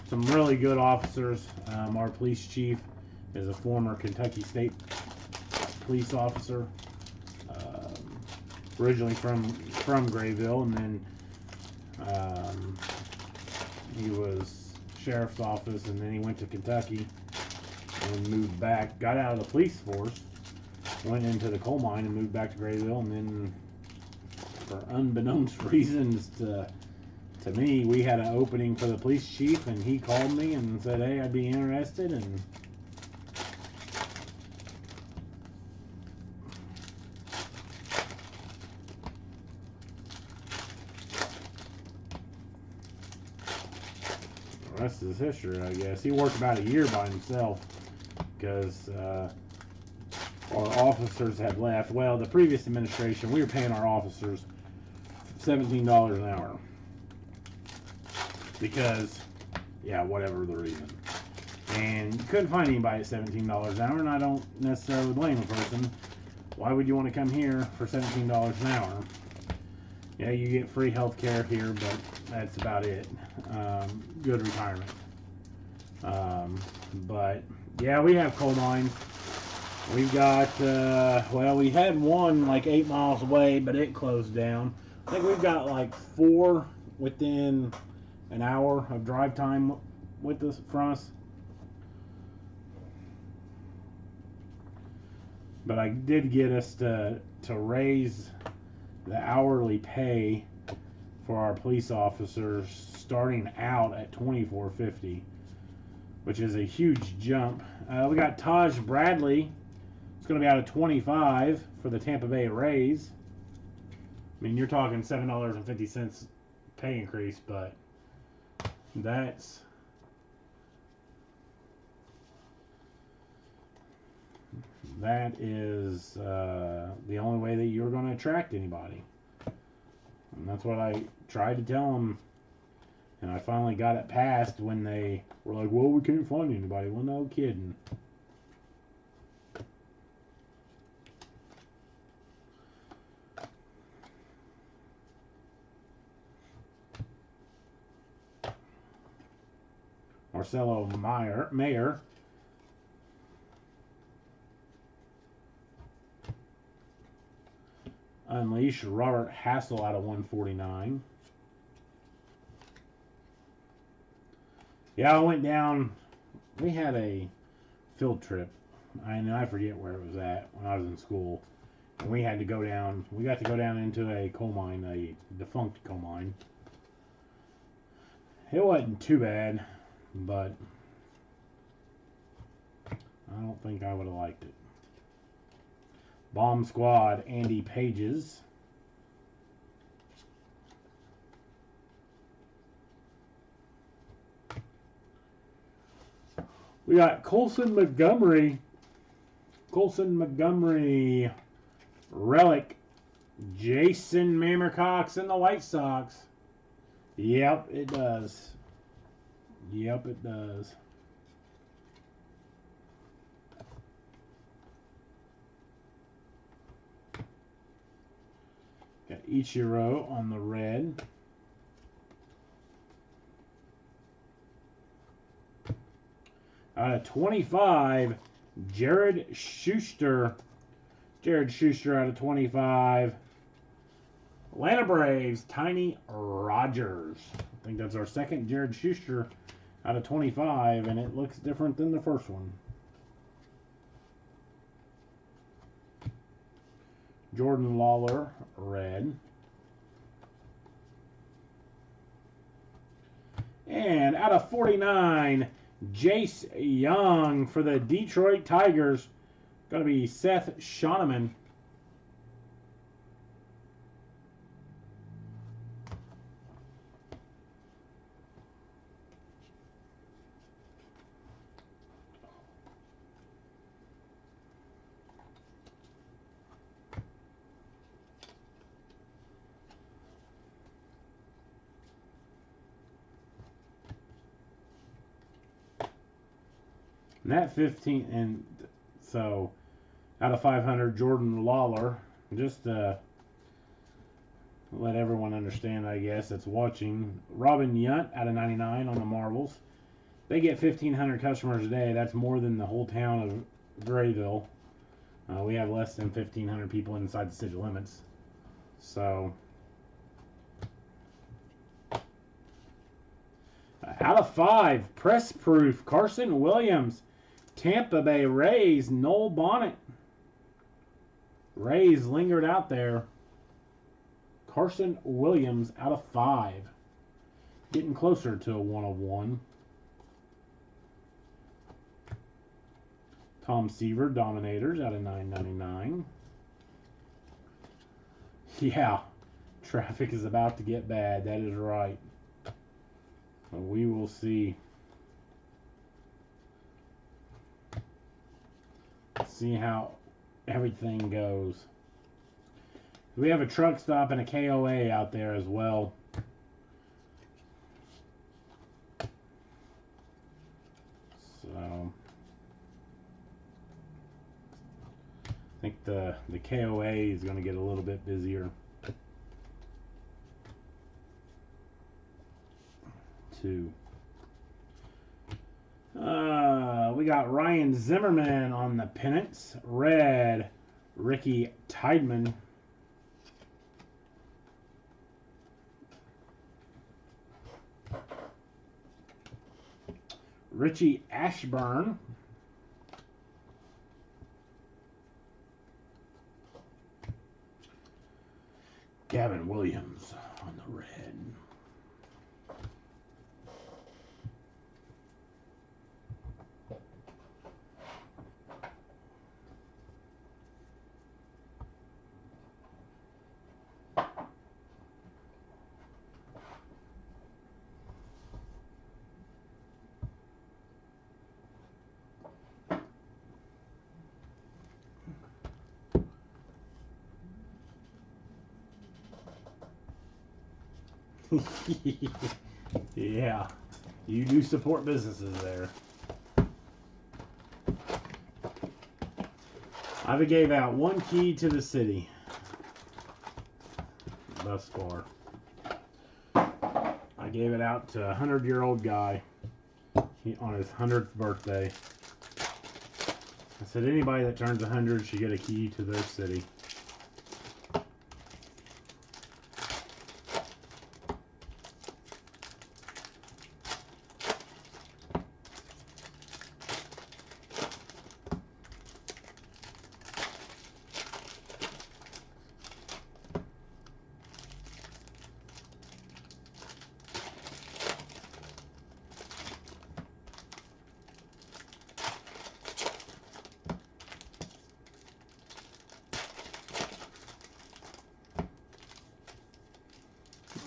Speaker 1: some really good officers. Our police chief is a former Kentucky State police officer, originally from Grayville, and then he was sheriff's office, and then he went to Kentucky and moved back, got out of the police force, went into the coal mine and moved back to Grayville, and then for unbeknownst reasons to me, we had an opening for the police chief, and he called me and said, hey, I'd be interested, and the rest is history, I guess. He worked about a year by himself because our officers had left. Well, the previous administration, we were paying our officers $17 an hour because, yeah, whatever the reason. And you couldn't find anybody at $17 an hour, and I don't necessarily blame a person. Why would you want to come here for $17 an hour? Yeah, you get free health care here, but that's about it. Good retirement. But, yeah, we have coal mines. We've got, well, we had one like 8 miles away, but it closed down. I think we've got like 4 within an hour of drive time with us from us. But I did get us to raise the hourly pay for our police officers starting out at $24.50, which is a huge jump. We got Taj Bradley. It's going to be out of $25 for the Tampa Bay Rays. I mean, you're talking $7.50 pay increase, but that is the only way that you're going to attract anybody. And that's what I tried to tell them. And I finally got it passed when they were like, well, we can't find anybody. Well, no kidding. Marcelo Mayer. Unleash Robert Hassel out of 149. Yeah, I went down. We had a field trip. I forget where it was at when I was in school. And we had to go down. We got to go down into a coal mine, a defunct coal mine. It wasn't too bad, but I don't think I would have liked it. Bomb Squad, Andy Pages. We got Colson Montgomery. Relic. Jason Mammercox and the White Sox. Yep, it does. Yep, it does. Got Ichiro on the red. Out of 25, Jared Schuster. Jared Schuster out of 25. Atlanta Braves, Tiny Rogers. I think that's our second Jared Schuster out of 25, and it looks different than the first one. Jordan Lawler, red. And out of 49, Jace Young for the Detroit Tigers. Going to be Seth Shoneman. And that 15, and so out of 500, Jordan Lawler. Just let everyone understand, I guess, that's watching. Robin Yount out of 99 on the Marvels. They get 1,500 customers a day. That's more than the whole town of Grayville. We have less than 1,500 people inside the city limits. So, out of 5, Press Proof, Carson Williams. Tampa Bay Rays, Noel Bonnet. Rays lingered out there. Carson Williams out of 5. Getting closer to a 1 of 1. Tom Seaver, Dominators out of 9.99. Yeah, traffic is about to get bad. That is right. We will see. See how everything goes. We have a truck stop and a KOA out there as well. So I think the KOA is going to get a little bit busier. Too. We got Ryan Zimmerman on the pennants. Red, Ricky Tideman. Richie Ashburn. Gavin Williams on the red. Yeah, you do support businesses there. I gave out 1 key to the city thus far. I gave it out to a 100-year-old guy on his 100th birthday. I said anybody that turns 100 should get a key to their city.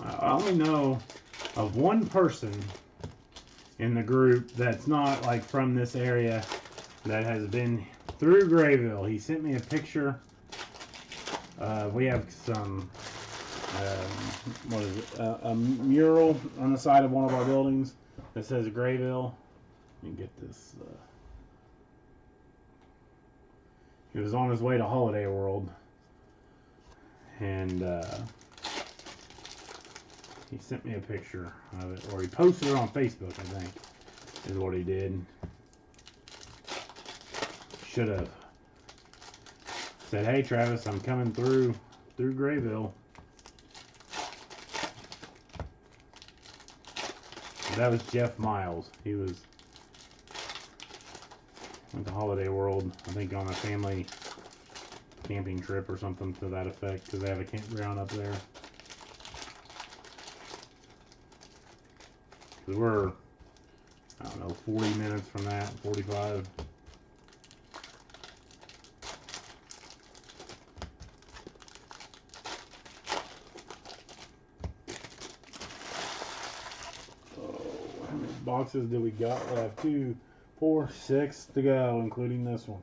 Speaker 1: I only know of one person in the group that's not like from this area that has been through Grayville. He sent me a picture. We have some what is it? A mural on the side of one of our buildings that says Grayville. Let me get this. He was on his way to Holiday World, and he sent me a picture of it, or he posted it on Facebook, I think, is what he did. Should have said, "Hey, Travis, I'm coming through Grayville." That was Jeff Miles. He was went to Holiday World, I think, on a family camping trip or something to that effect, because they have a campground up there. Because we're, I don't know, 40 minutes from that, 45. How many boxes do we got left? 2, 4, 6 to go, including this one.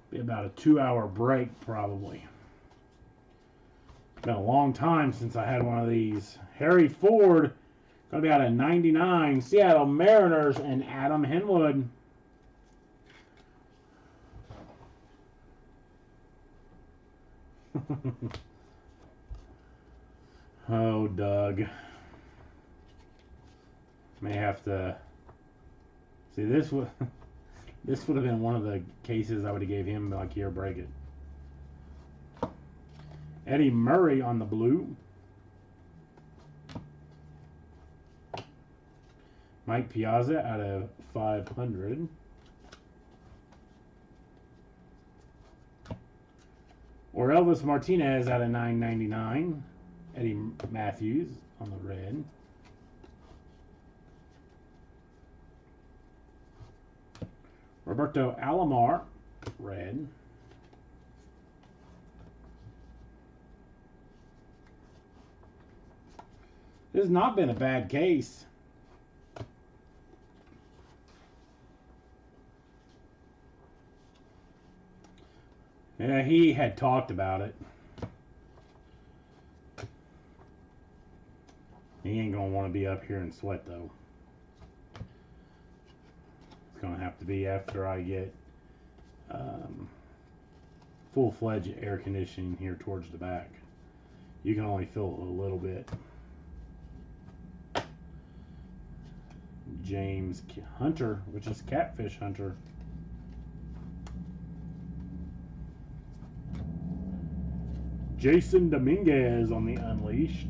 Speaker 1: Be about a 2-hour break, probably. Been a long time since I had one of these. Harry Ford, gonna be out of 99. Seattle Mariners and Adam Henwood. Oh, Doug. May have to see this would this would have been one of the cases I would have gave him, like, here, break it. Eddie Murray on the blue. Mike Piazza out of 500. Or Elvis Martinez out of 999. Eddie Matthews on the red. Roberto Alomar, red. This has not been a bad case. Yeah, he had talked about it. He ain't going to want to be up here and sweat, though. It's going to have to be after I get full-fledged air conditioning here towards the back. You can only feel it a little bit. James Hunter, which is Catfish Hunter. Jason Dominguez on the Unleashed.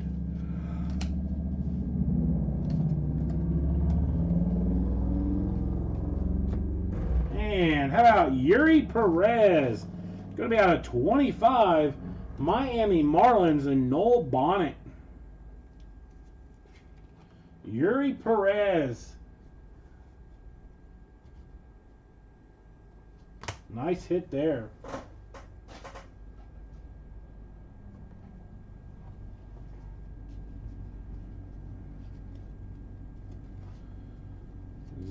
Speaker 1: And how about Yuri Perez? Going to be out of 25. Miami Marlins and Noel Bonnet. Yuri Perez. Nice hit there.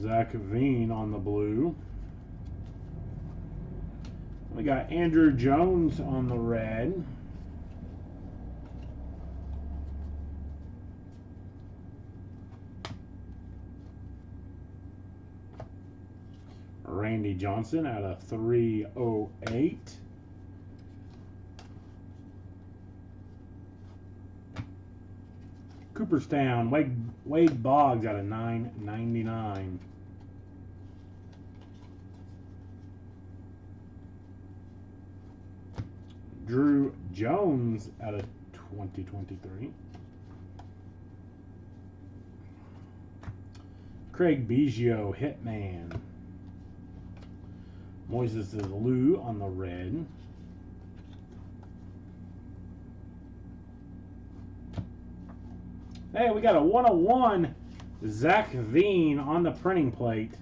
Speaker 1: Zach Veen on the blue. We got Andrew Jones on the red. Randy Johnson out of 308. Cooperstown, Wade Boggs out of 999. Drew Jones out of 2023. Craig Biggio, Hitman. Moises Alou on the red. Hey, we got a 101 Zach Veen on the printing plate.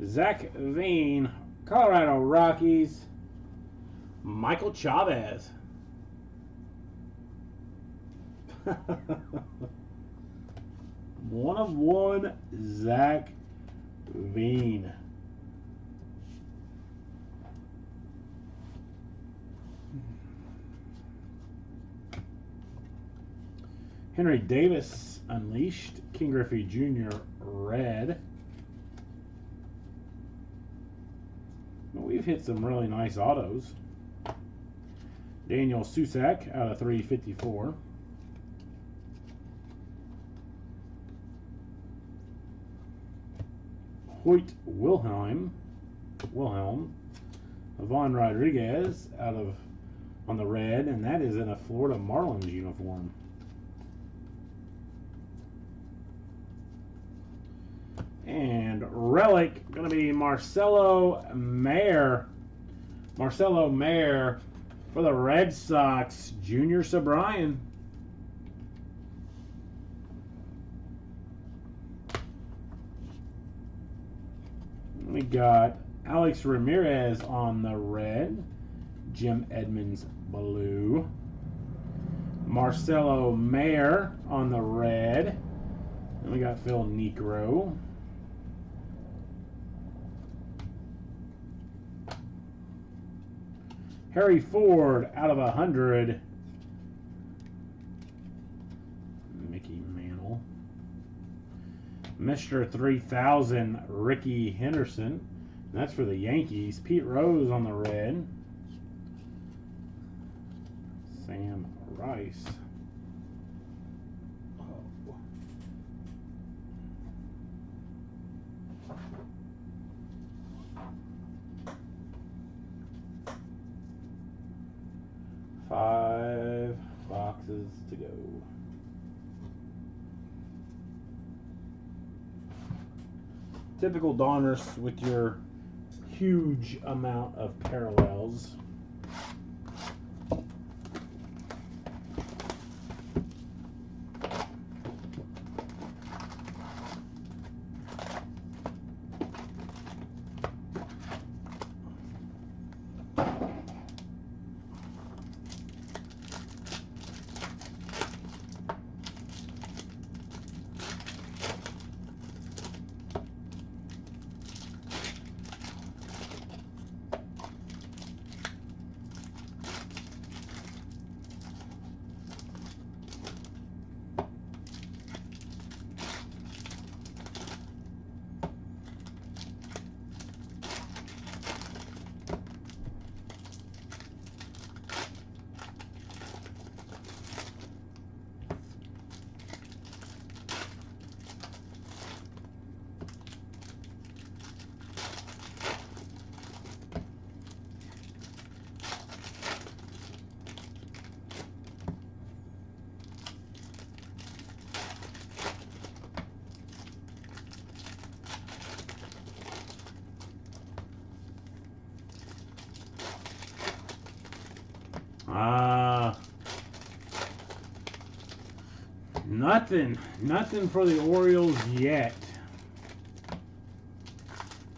Speaker 1: Zach Veen, Colorado Rockies. Michael Chavez. One of one, Zach Veen. Henry Davis, Unleashed. King Griffey Jr., red. Well, we've hit some really nice autos. Daniel Susak out of 354. Hoyt Wilhelm. Yvonne Rodriguez out of on the red, and that is in a Florida Marlins uniform. relic going to be Marcelo Mayer. Marcelo Mayer for the Red Sox, Junior Sobrian. We got Alex Ramirez on the red, Jim Edmonds blue, Marcelo Mayer on the red, and we got Phil Niekro. Harry Ford out of 100, Mickey Mantle. Mr. 3000, Ricky Henderson. That's for the Yankees. Pete Rose on the red. Sam Rice. Oh. Five boxes to go. Typical Donrus with your huge amount of parallels. Nothing for the Orioles yet.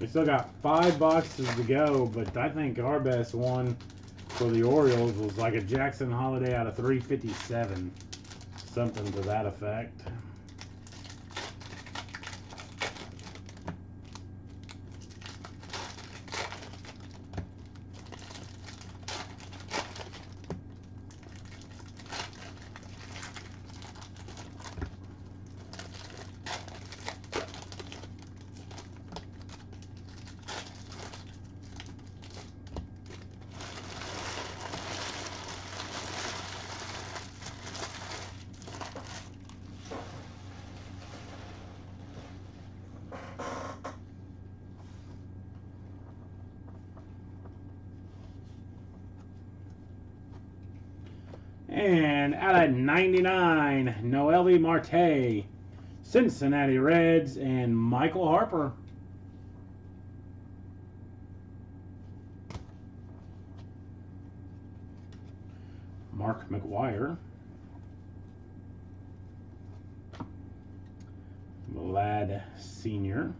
Speaker 1: We still got 5 boxes to go, but I think our best one for the Orioles was like a Jackson Holiday out of 357. Something to that effect. And out of 99, Noelle Marte, Cincinnati Reds, and Michael Harper. Mark McGwire. Vlad Sr.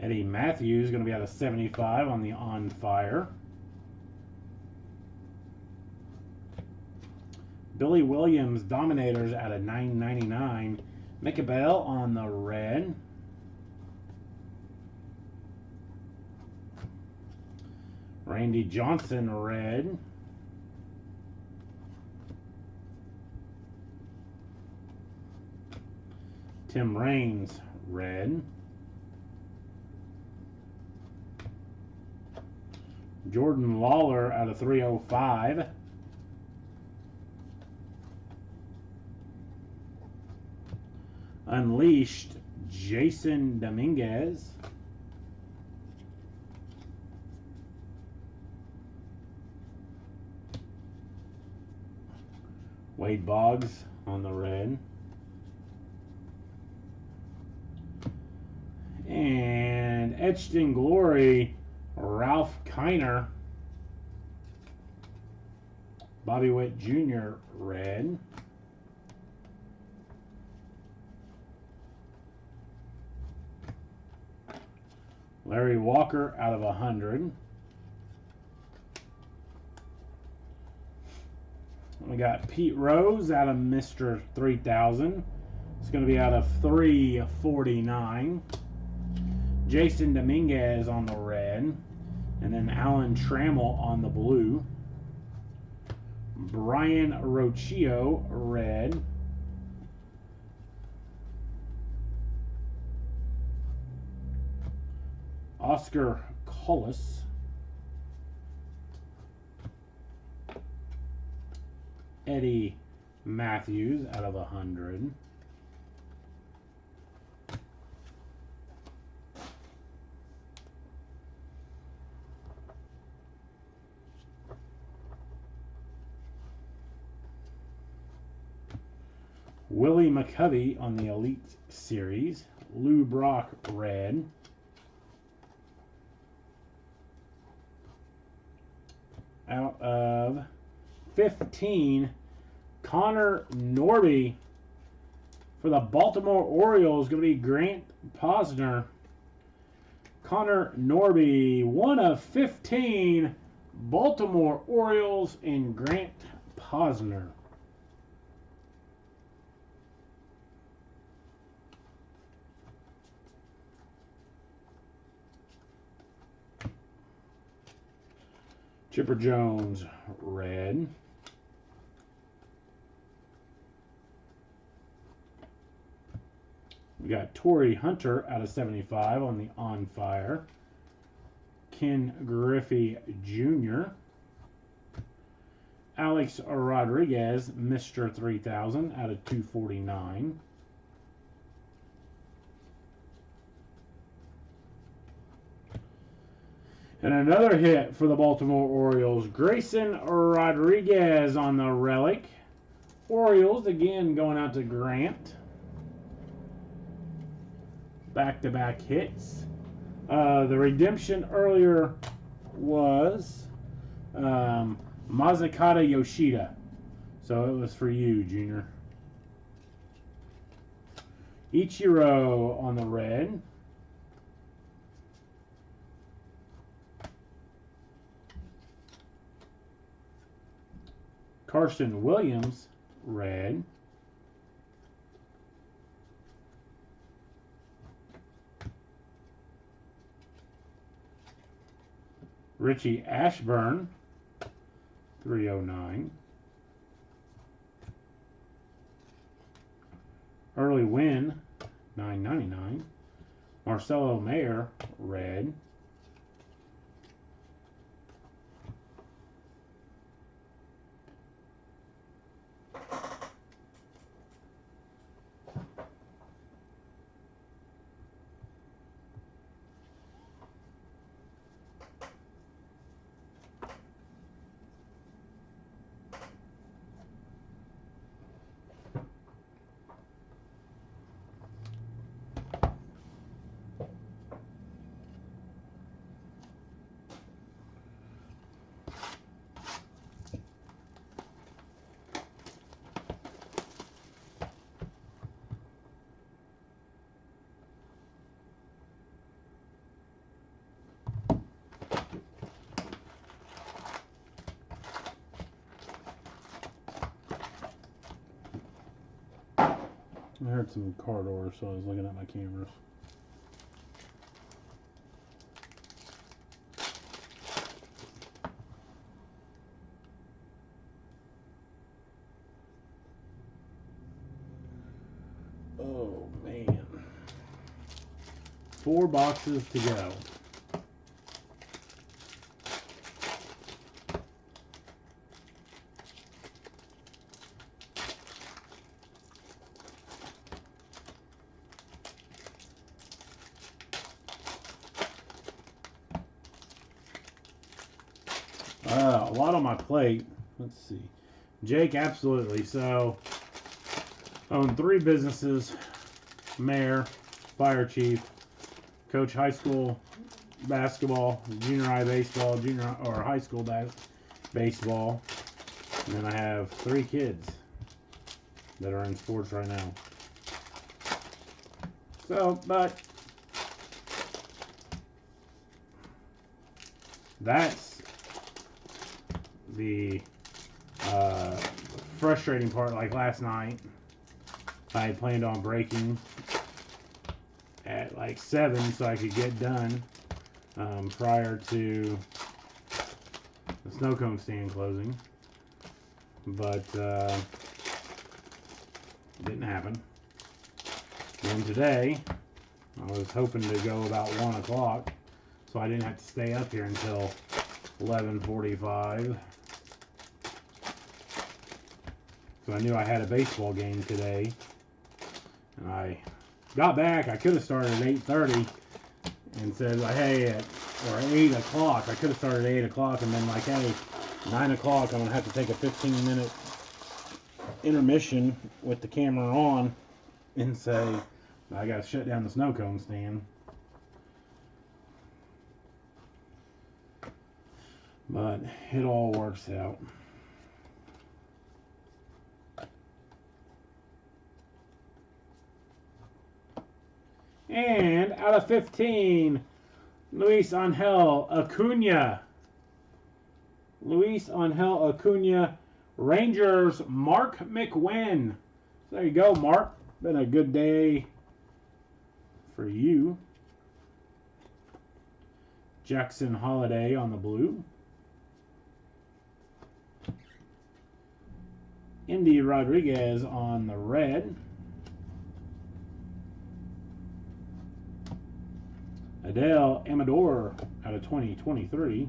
Speaker 1: Eddie Matthews going to be out of 75 on the On Fire. Billy Williams, Dominators out of 999. Mick Bell on the red. Randy Johnson, red. Tim Raines, red. Jordan Lawler out of 305. Unleashed, Jason Dominguez. Wade Boggs on the red. And etched in glory, Ralph Kiner. Bobby Witt Jr. red. Larry Walker out of 100. We got Pete Rose out of Mr. 3000. It's going to be out of 349. Jason Dominguez on the red. And then Alan Trammell on the blue. Brian Rocchio red. Oscar Collis. Eddie Matthews out of 100. Willie McCovey on the Elite Series. Lou Brock red. Out of 15, Connor Norby for the Baltimore Orioles. Going to be Grant Posner. Connor Norby, 1 of 15, Baltimore Orioles, and Grant Posner. Chipper Jones, red. We got Torrey Hunter out of 75 on the On Fire. Ken Griffey Jr. Alex Rodriguez, Mr. 3000 out of 249. And another hit for the Baltimore Orioles. Grayson Rodriguez on the relic. Orioles again going out to Grant. Back-to-back hits. The redemption earlier was Mazakata Yoshida. So it was for you, Junior. Ichiro on the red. Carson Williams, red. Richie Ashburn, 309. Early Win, 999. Marcelo Mayer, red. I heard some car doors, so I was looking at my cameras. Oh, man. 4 boxes to go. A lot on my plate. Let's see. Jake, absolutely. So, own 3 businesses. Mayor, fire chief, Coach high school basketball, junior high baseball, junior or high school baseball. And then I have 3 kids that are in sports right now. So, but that's the frustrating part. Like last night, I had planned on breaking at like 7 so I could get done prior to the snow cone stand closing, but didn't happen. And today I was hoping to go about 1 o'clock so I didn't have to stay up here until 11:45. So I knew I had a baseball game today, and I got back. I could have started at 8:30 and said, like, hey, or 8 o'clock. I could have started at 8 o'clock and been like, hey, 9 o'clock, I'm going to have to take a 15-minute intermission with the camera on and say, I got to shut down the snow cone stand. But it all works out. And out of 15, Luis Angel Acuna. Luis Angel Acuna, Rangers, Mark McWinn. So there you go, Mark. Been a good day for you. Jackson Holiday on the blue. Indy Rodriguez on the red. Adele Amador out of 2023.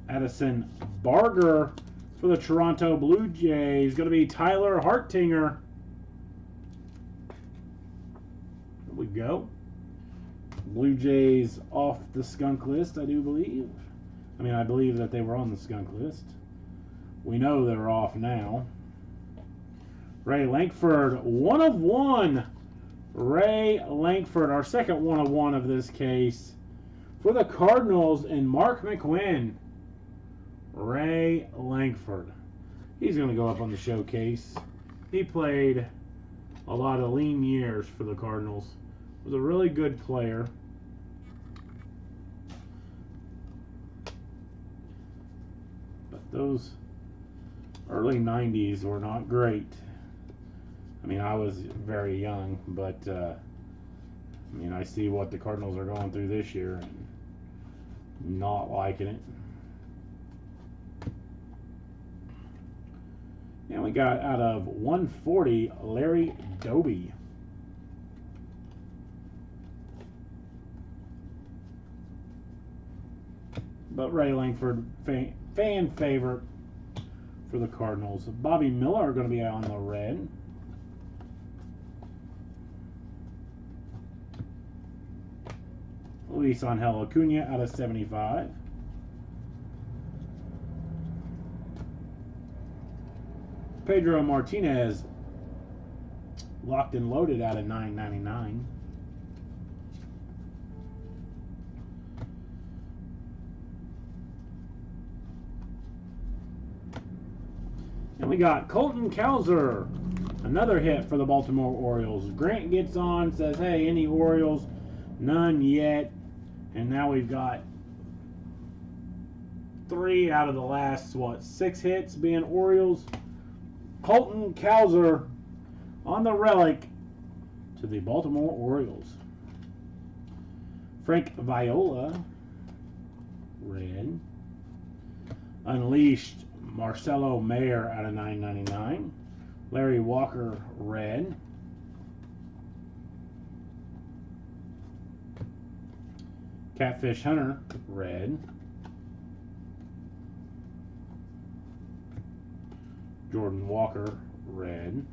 Speaker 1: Addison Barger for the Toronto Blue Jays. Going to be Tyler Hartinger. There we go. Blue Jays off the skunk list, I do believe. I mean, I believe that they were on the skunk list. We know they're off now. Ray Lankford, 1 of 1. Ray Lankford, our second 1 of 1 of this case. For the Cardinals and Mark McWinn. Ray Lankford. He's going to go up on the showcase. He played a lot of lean years for the Cardinals. Was a really good player. But those early 90s were not great. I mean, I was very young, but I mean, I see what the Cardinals are going through this year and not liking it. And we got out of 140, Larry Doby. But Ray Lankford, fan favorite for the Cardinals. Bobby Miller are going to be on the red. Luis Angel Acuna out of 75. Pedro Martinez locked and loaded out of 999. And we got Colton Cowser, another hit for the Baltimore Orioles. Grant gets on, says, hey, any Orioles? None yet. And now we've got 3 out of the last, 6 hits being Orioles. Colton Cowser on the relic to the Baltimore Orioles. Frank Viola, red. Unleashed, Marcelo Mayer out of 999. Larry Walker, red. Catfish Hunter, red. Jordan Walker, red.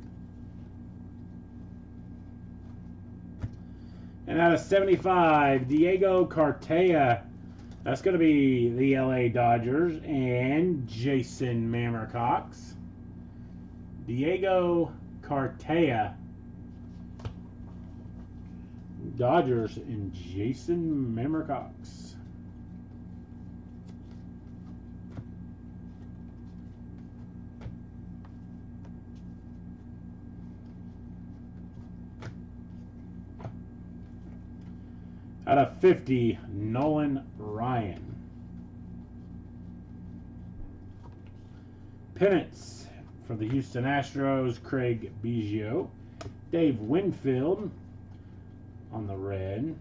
Speaker 1: And out of 75, Diego Cartaya. That's going to be the LA Dodgers and Jason Dodgers and Jason Mamercox. Out of 50, Nolan Ryan. Pennants for the Houston Astros, Craig Biggio. Dave Winfield on the red.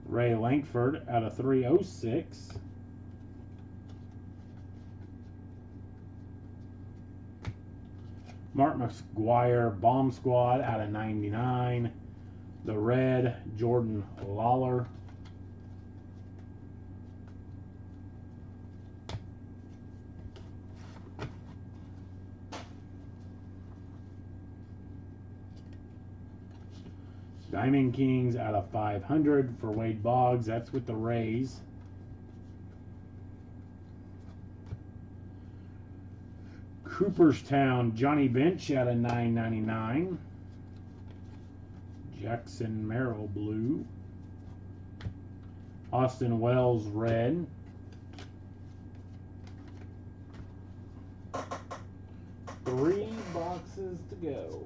Speaker 1: Ray Lankford out of 306. Mark McGuire Bomb Squad out of 99. The red, Jordan Lawler. Diamond Kings out of 500 for Wade Boggs. That's with the Rays. Cooperstown Johnny Bench out of 999. Jackson Merrill blue. Austin Wells red. Three boxes to go.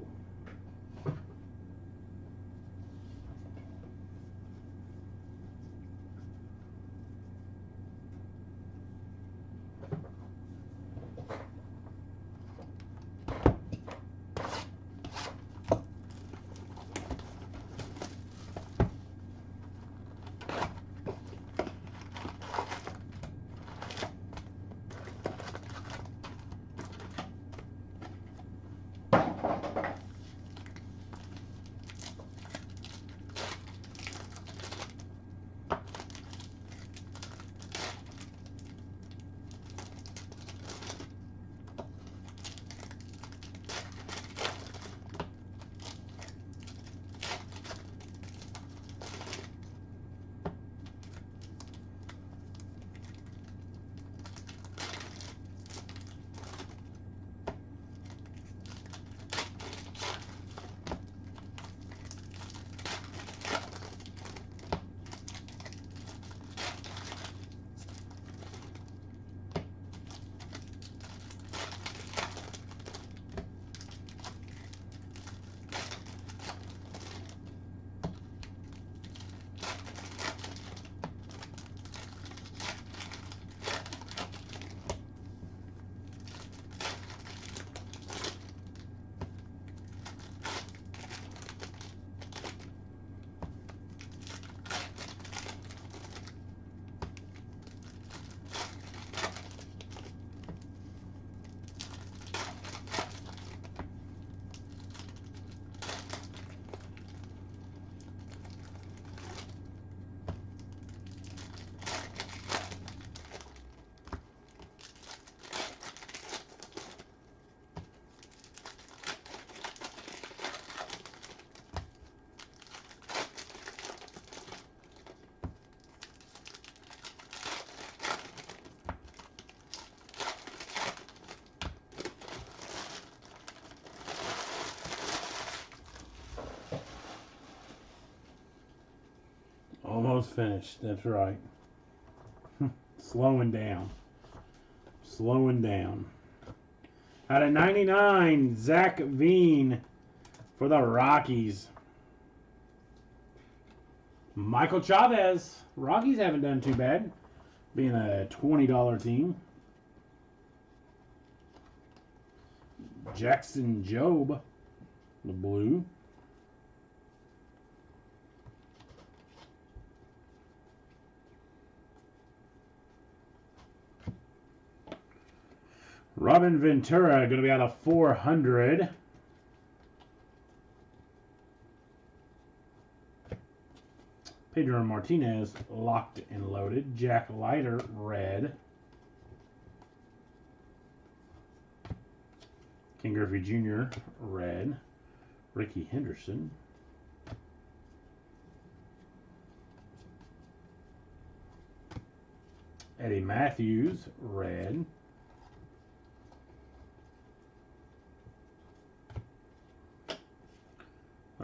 Speaker 1: Almost finished. That's right. Slowing down. Slowing down. Out of 99, Zach Veen for the Rockies. Michael Chavez. Rockies haven't done too bad, being a $20 team. Jackson Jobe, the blue. Robin Ventura going to be out of 400. Pedro Martinez locked and loaded. Jack Leiter red. Ken Griffey Jr. red. Ricky Henderson. Eddie Matthews red.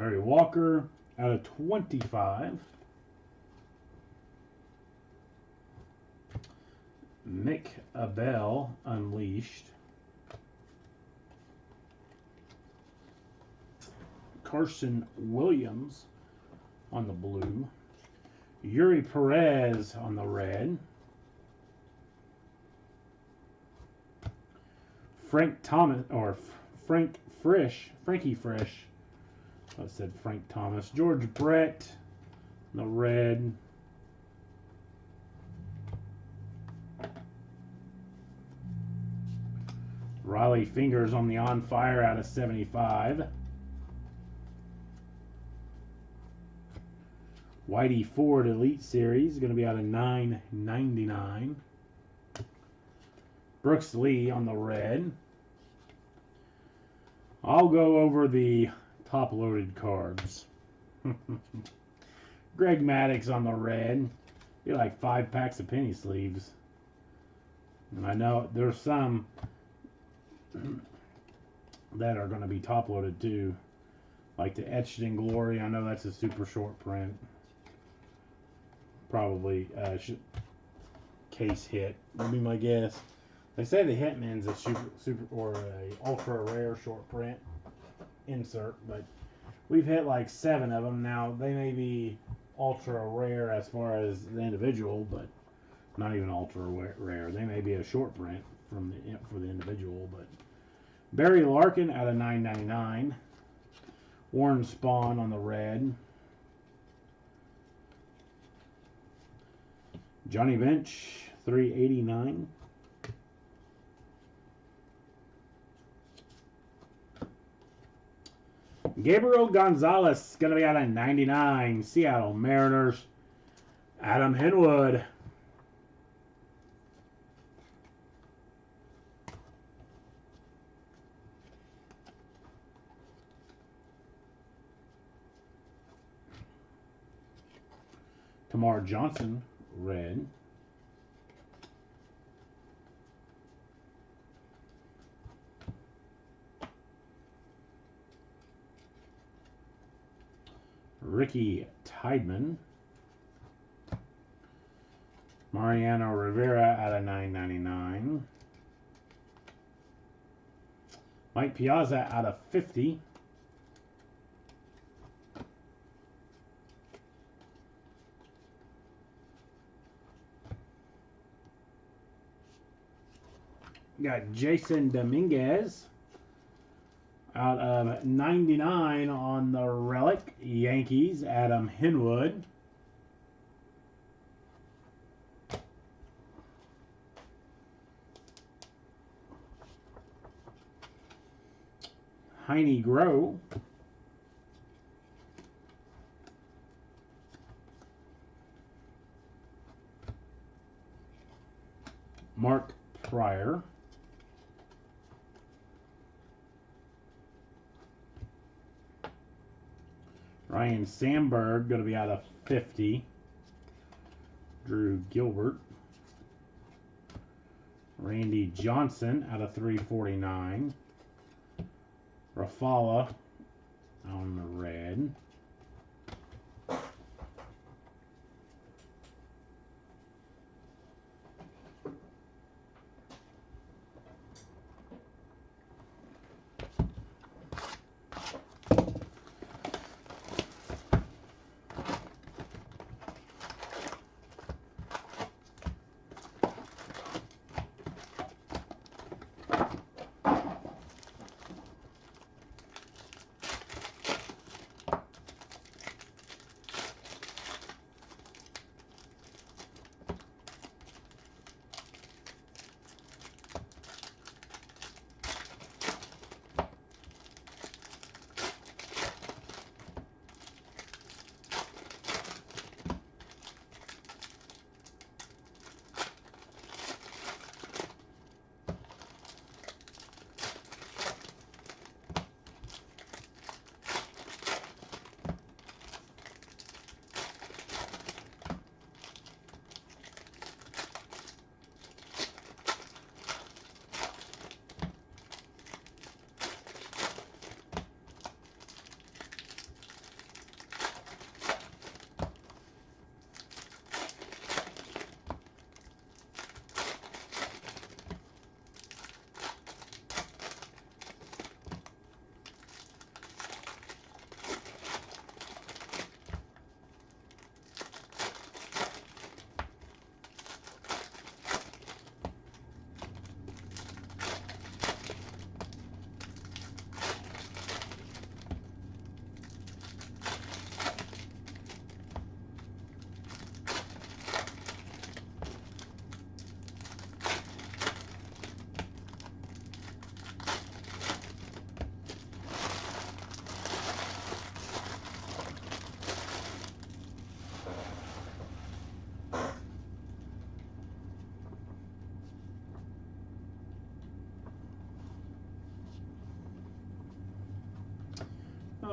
Speaker 1: Larry Walker out of 25. Mick Abel Unleashed. Carson Williams on the blue. Yuri Perez on the red. Frankie Frisch. I said Frank Thomas. George Brett on the red. Riley Fingers on the On Fire out of 75. Whitey Ford Elite Series going to be out of 9.99. Brooks Lee on the red. I'll go over the top-loaded cards. Greg Maddux on the red. Be like 5 packs of penny sleeves. And I know there's some that are going to be top-loaded too. Like the Etched in Glory. I know that's a super short print. Probably case hit would be my guess. They say the Hitman's a super or a ultra rare short print insert, but we've hit like 7 of them now. They may be ultra rare as far as the individual, but not even ultra rare. They may be a short print for the individual. But Barry Larkin out of 9.99. Warren Spahn on the red. Johnny Bench, 389. Gabriel Gonzalez, going to be out of 99. Seattle Mariners. Adam Henwood. Tamar Johnson, red. Ricky Tideman. Mariano Rivera out of 9.99. Mike Piazza out of 50. Got Jason Dominguez out of 99 on the relic. Yankees, Adam Henwood. Heine Grow. Mark Pryor. Ryan Sandberg, going to be out of 50. Drew Gilbert. Randy Johnson, out of 349. Rafala on the red.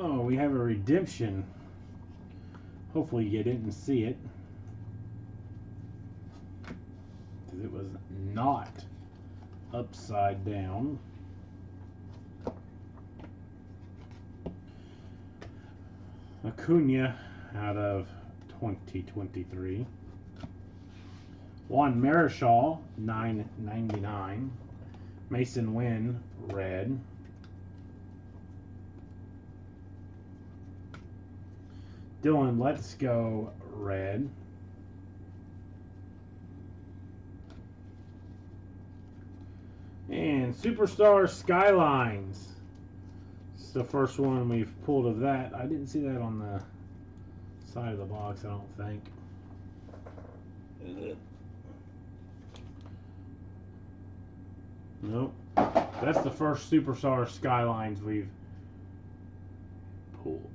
Speaker 1: Oh, we have a redemption. Hopefully you didn't see it, because it was not upside down. Acuna out of 2023. Juan Marichal, $9.99. Mason Wynn, red. Dylan Let's Go, red. And Superstar Skylines. It's the first one we've pulled of that. I didn't see that on the side of the box, I don't think. Nope. That's the first Superstar Skylines we've pulled.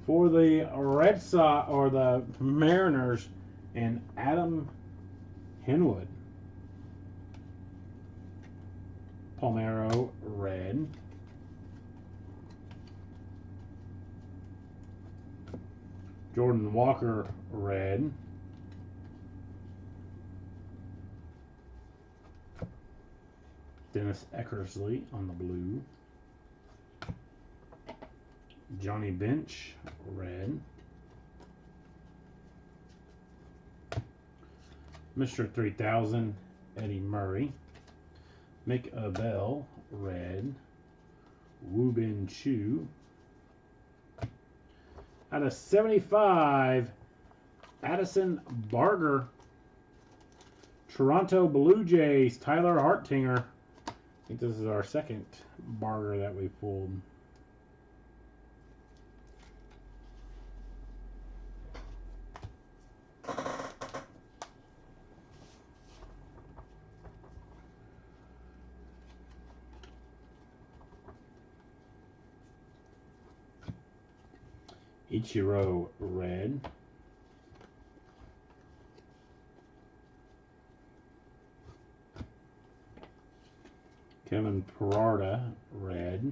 Speaker 1: For the Red Sox, or the Mariners, and Adam Henwood. Palmeiro, red. Jordan Walker, red. Dennis Eckersley on the blue. Johnny Bench, red. Mr. 3000, Eddie Murray. Mick Abel, red. Woo Bin Chu. Out of 75, Addison Barger. Toronto Blue Jays, Tyler Hartinger. I think this is our second Barger that we pulled. Ichiro, red. Kevin Parada, red.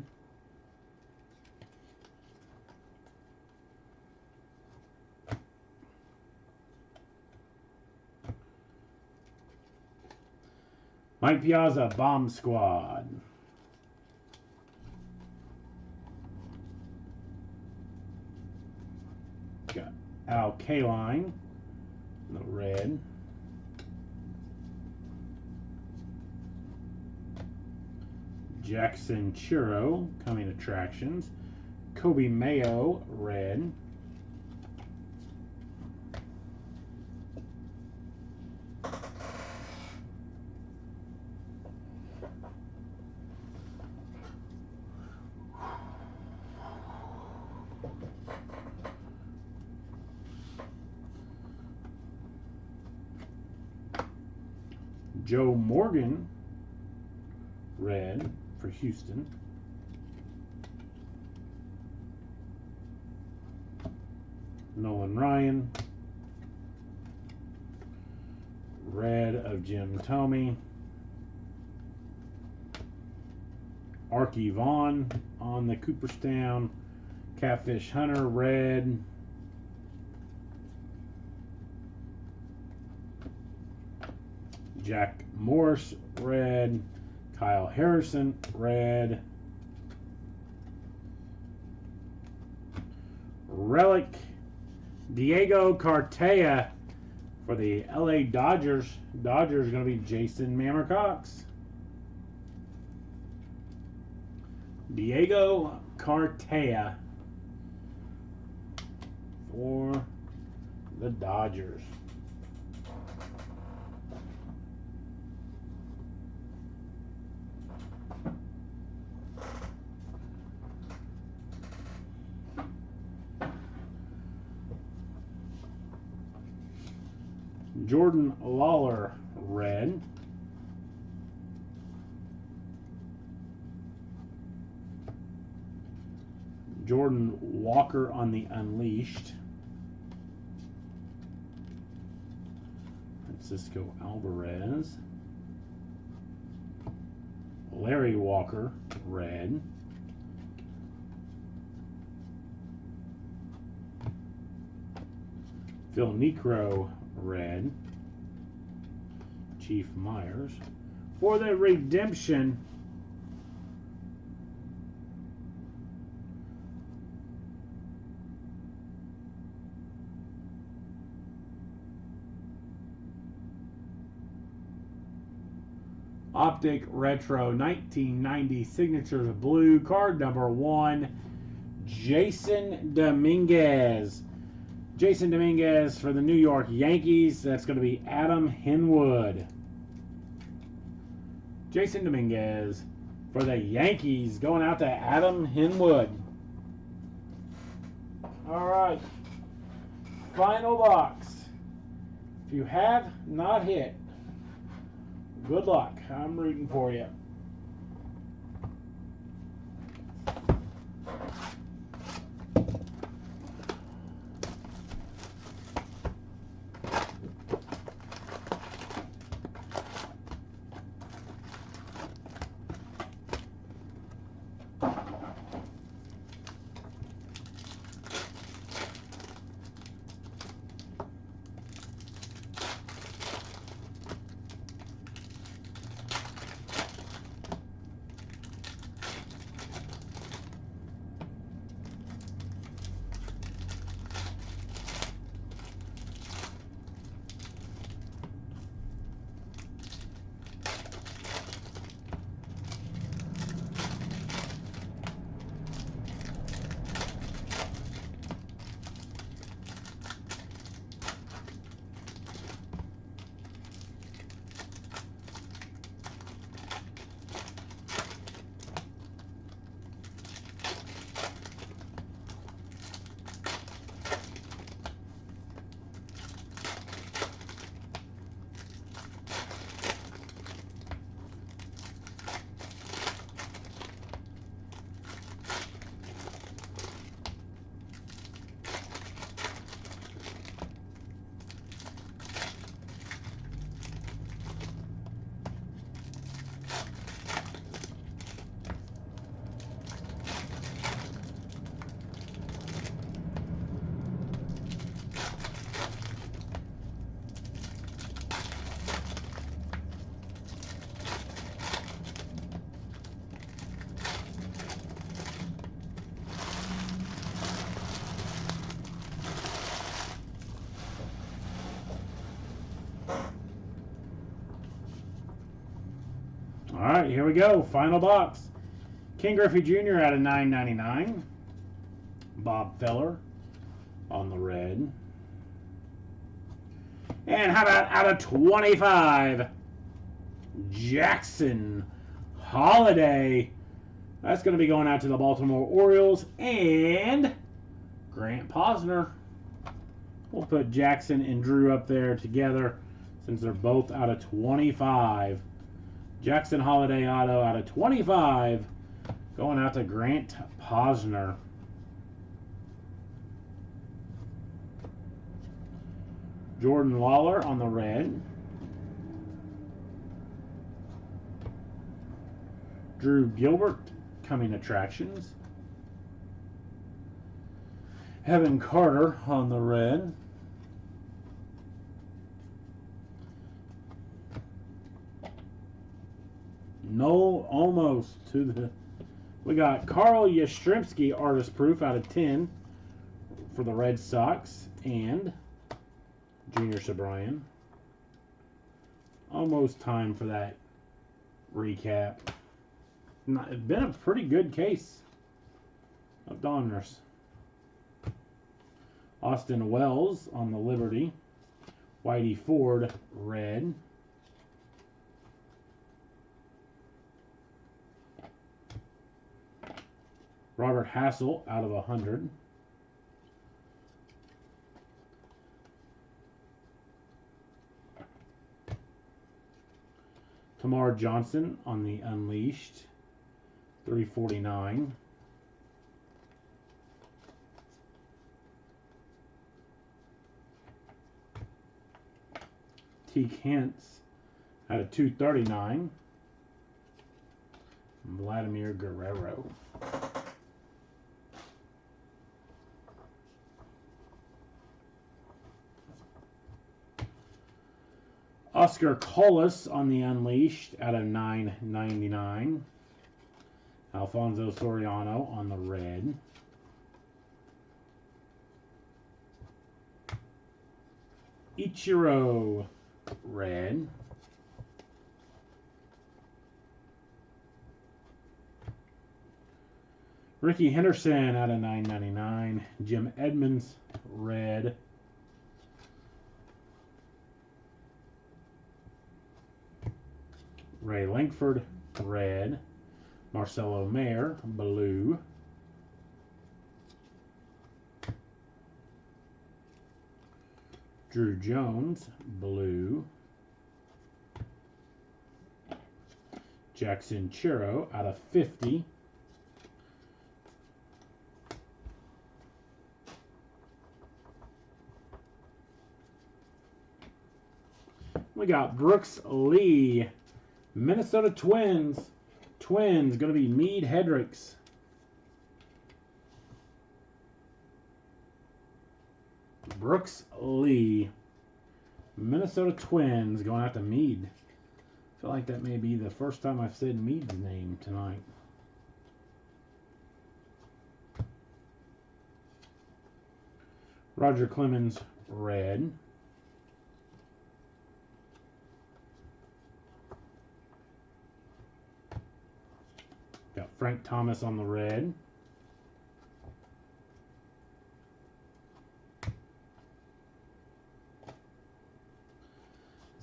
Speaker 1: Mike Piazza, Bomb Squad. Got Al Kaline, the red. Jackson Churro, coming attractions. Kobe Mayo, red. Joe Morgan, red for Houston. Nolan Ryan, red of Jim Thome. Archie Vaughn on the Cooperstown. Catfish Hunter, red. Jack Morris, red. Kyle Harrison, red. Relic, Diego Cartaya for the LA Dodgers. Dodgers going to be Jason Mammer-Cox. Diego Cartaya for the Dodgers. Jordan Lawler, red. Jordan Walker on the Unleashed. Francisco Alvarez. Larry Walker, red. Phil Necro, red. Chief Myers. For the redemption, Optic Retro 1990 Signatures Blue, card number 1, Jason Dominguez. Jason Dominguez for the New York Yankees. That's going to be Adam Henwood. Jason Dominguez for the Yankees, going out to Adam Henwood. All right. Final box. If you have not hit, good luck. I'm rooting for you. All right, here we go. Final box. King Griffey Jr. out of 999. Bob Feller on the red. And how about out of 25? Jackson Holiday. That's going to be going out to the Baltimore Orioles. And Grant Posner. We'll put Jackson and Drew up there together since they're both out of 25. Jackson Holiday auto out of 25. Going out to Grant Posner. Jordan Lawler on the red. Drew Gilbert, coming attractions. Evan Carter on the red. No, almost to the... We got Carl Yastrzemski, artist proof out of 10 for the Red Sox. And Junior Sobrian. Almost time for that recap. It's been a pretty good case of Donrus. Austin Wells on the Liberty. Whitey Ford, red. Robert Hassel out of 100. Tamar Johnson on the Unleashed. 349. Teak Hintz out of 239. Vladimir Guerrero. Oscar Collis on the Unleashed out of 9.99. Alfonso Soriano on the red. Ichiro red. Ricky Henderson out of 9.99. Jim Edmonds red. Ray Langford red. Marcelo Mayer blue. Drew Jones blue. Jackson Chiro out of 50. We got Brooks Lee, Minnesota Twins. Twins going to be Mead Hedricks. Brooks Lee, Minnesota Twins going out to Mead. I feel like that may be the first time I've said Mead's name tonight. Roger Clemens red. Got Frank Thomas on the red.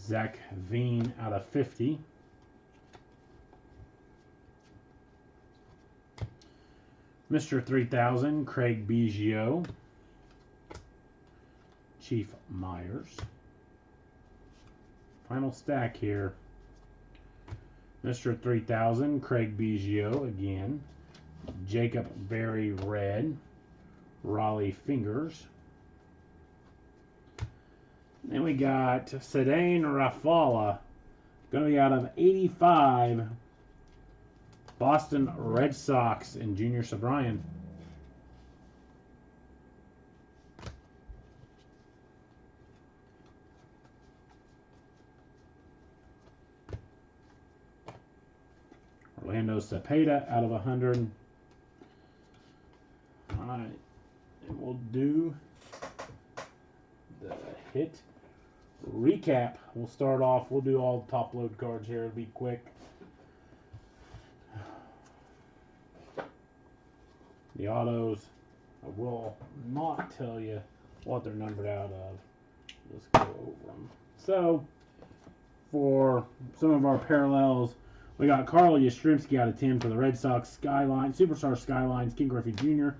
Speaker 1: Zach Veen out of 50. Mr. 3000, Craig Biggio. Chief Myers. Final stack here. Mr. 3000, Craig Biggio again. Jacob Berry red. Raleigh Fingers. Then we got Cedane Rafala, going to be out of 85, Boston Red Sox and Junior Sobrian. Orlando Cepeda out of 100. All right, and we'll do the hit recap. We'll start off. We'll do all the top load cards here. It'll be quick. The autos, I will not tell you what they're numbered out of. Let's go over them. So, for some of our parallels, we got Carl Yastrzemski out of 10 for the Red Sox. Skyline, Superstar Skylines, King Griffey Jr.,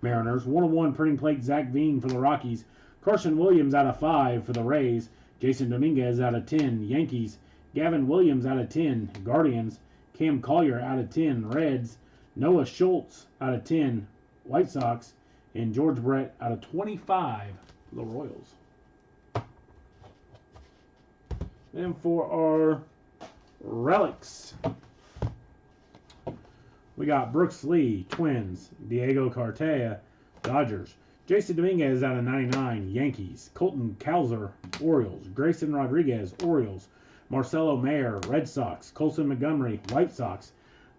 Speaker 1: Mariners. 101 printing plate, Zach Veen for the Rockies. Carson Williams out of 5 for the Rays. Jason Dominguez out of 10, Yankees. Gavin Williams out of 10, Guardians. Cam Collier out of 10, Reds. Noah Schultz out of 10, White Sox. And George Brett out of 25 for the Royals. Then for our relics, we got Brooks Lee, Twins. Diego Cartaya, Dodgers. Jason Dominguez out of 99, Yankees. Colton Cowser, Orioles. Grayson Rodriguez, Orioles. Marcelo Mayer, Red Sox. Colson Montgomery, White Sox.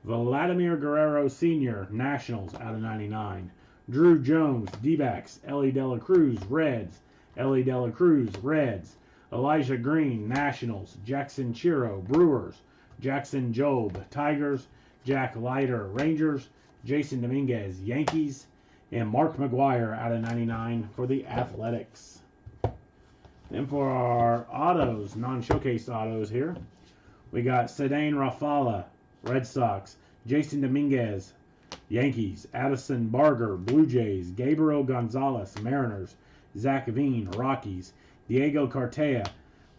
Speaker 1: Vladimir Guerrero Sr., Nationals out of 99. Drew Jones, D-backs. Ellie Dela Cruz, Reds. Ellie Dela Cruz, Reds. Elijah Green, Nationals. Jackson Chiro, Brewers. Jackson Jobe, Tigers. Jack Leiter, Rangers. Jason Dominguez, Yankees. And Mark McGuire out of 99 for the Athletics. Then for our autos, non-showcased autos here, we got Cedane Rafala, Red Sox. Jason Dominguez, Yankees. Addison Barger, Blue Jays. Gabriel Gonzalez, Mariners. Zach Veen, Rockies. Diego Cartaya,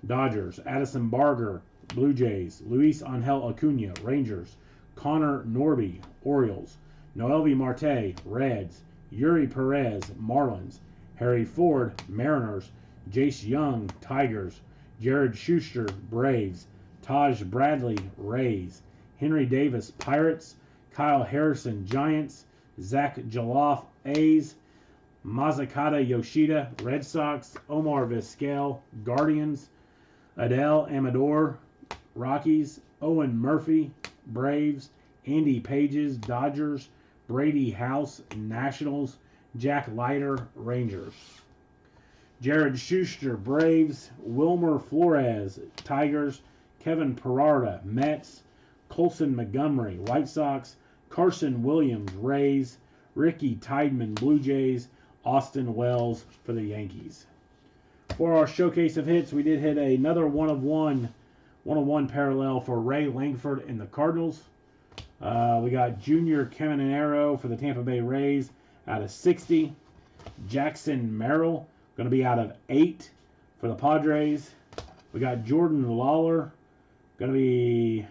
Speaker 1: Dodgers. Addison Barger, Blue Jays. Luis Angel Acuna, Rangers. Connor Norby, Orioles. Noelvi Marte, Reds. Yuri Perez, Marlins. Harry Ford, Mariners. Jace Young, Tigers. Jared Schuster, Braves. Taj Bradley, Rays. Henry Davis, Pirates. Kyle Harrison, Giants. Zach Jaloff, A's. Mazakata Yoshida, Red Sox. Omar Vizquel, Guardians. Adele Amador, Rockies. Owen Murphy, Braves. Andy Pages, Dodgers. Brady House, Nationals. Jack Leiter, Rangers. Jared Schuster, Braves. Wilmer Flores, Tigers. Kevin Parada, Mets. Colson Montgomery, White Sox. Carson Williams, Rays. Ricky Tideman, Blue Jays. Austin Wells for the Yankees. For our showcase of hits, we did hit another one-of-one parallel for Ray Langford and the Cardinals. We got Junior Caminero for the Tampa Bay Rays out of 60. Jackson Merrill going to be out of 8 for the Padres. We got Jordan Lawler going to be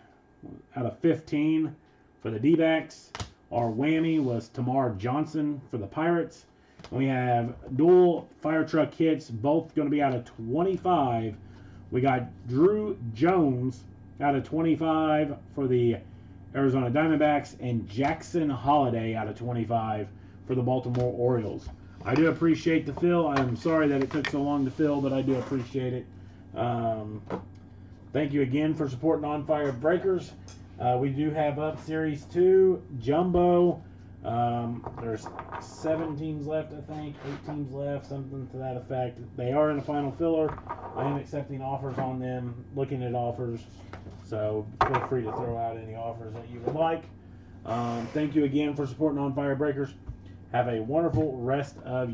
Speaker 1: out of 15 for the D-backs. Our whammy was Tamar Johnson for the Pirates. We have dual fire truck hits, both going to be out of 25. We got Drew Jones out of 25 for the Arizona Diamondbacks and Jackson Holiday out of 25 for the Baltimore Orioles. I do appreciate the fill. I'm sorry that it took so long to fill, but I do appreciate it. Thank you again for supporting On Fire Breakers. We do have up Series 2, Jumbo. There's 7 teams left, I think, 8 teams left, something to that effect. They are in a final filler. I am accepting offers on them, looking at offers, so feel free to throw out any offers that you would like. Thank you again for supporting On Fire Breakers. Have a wonderful rest of your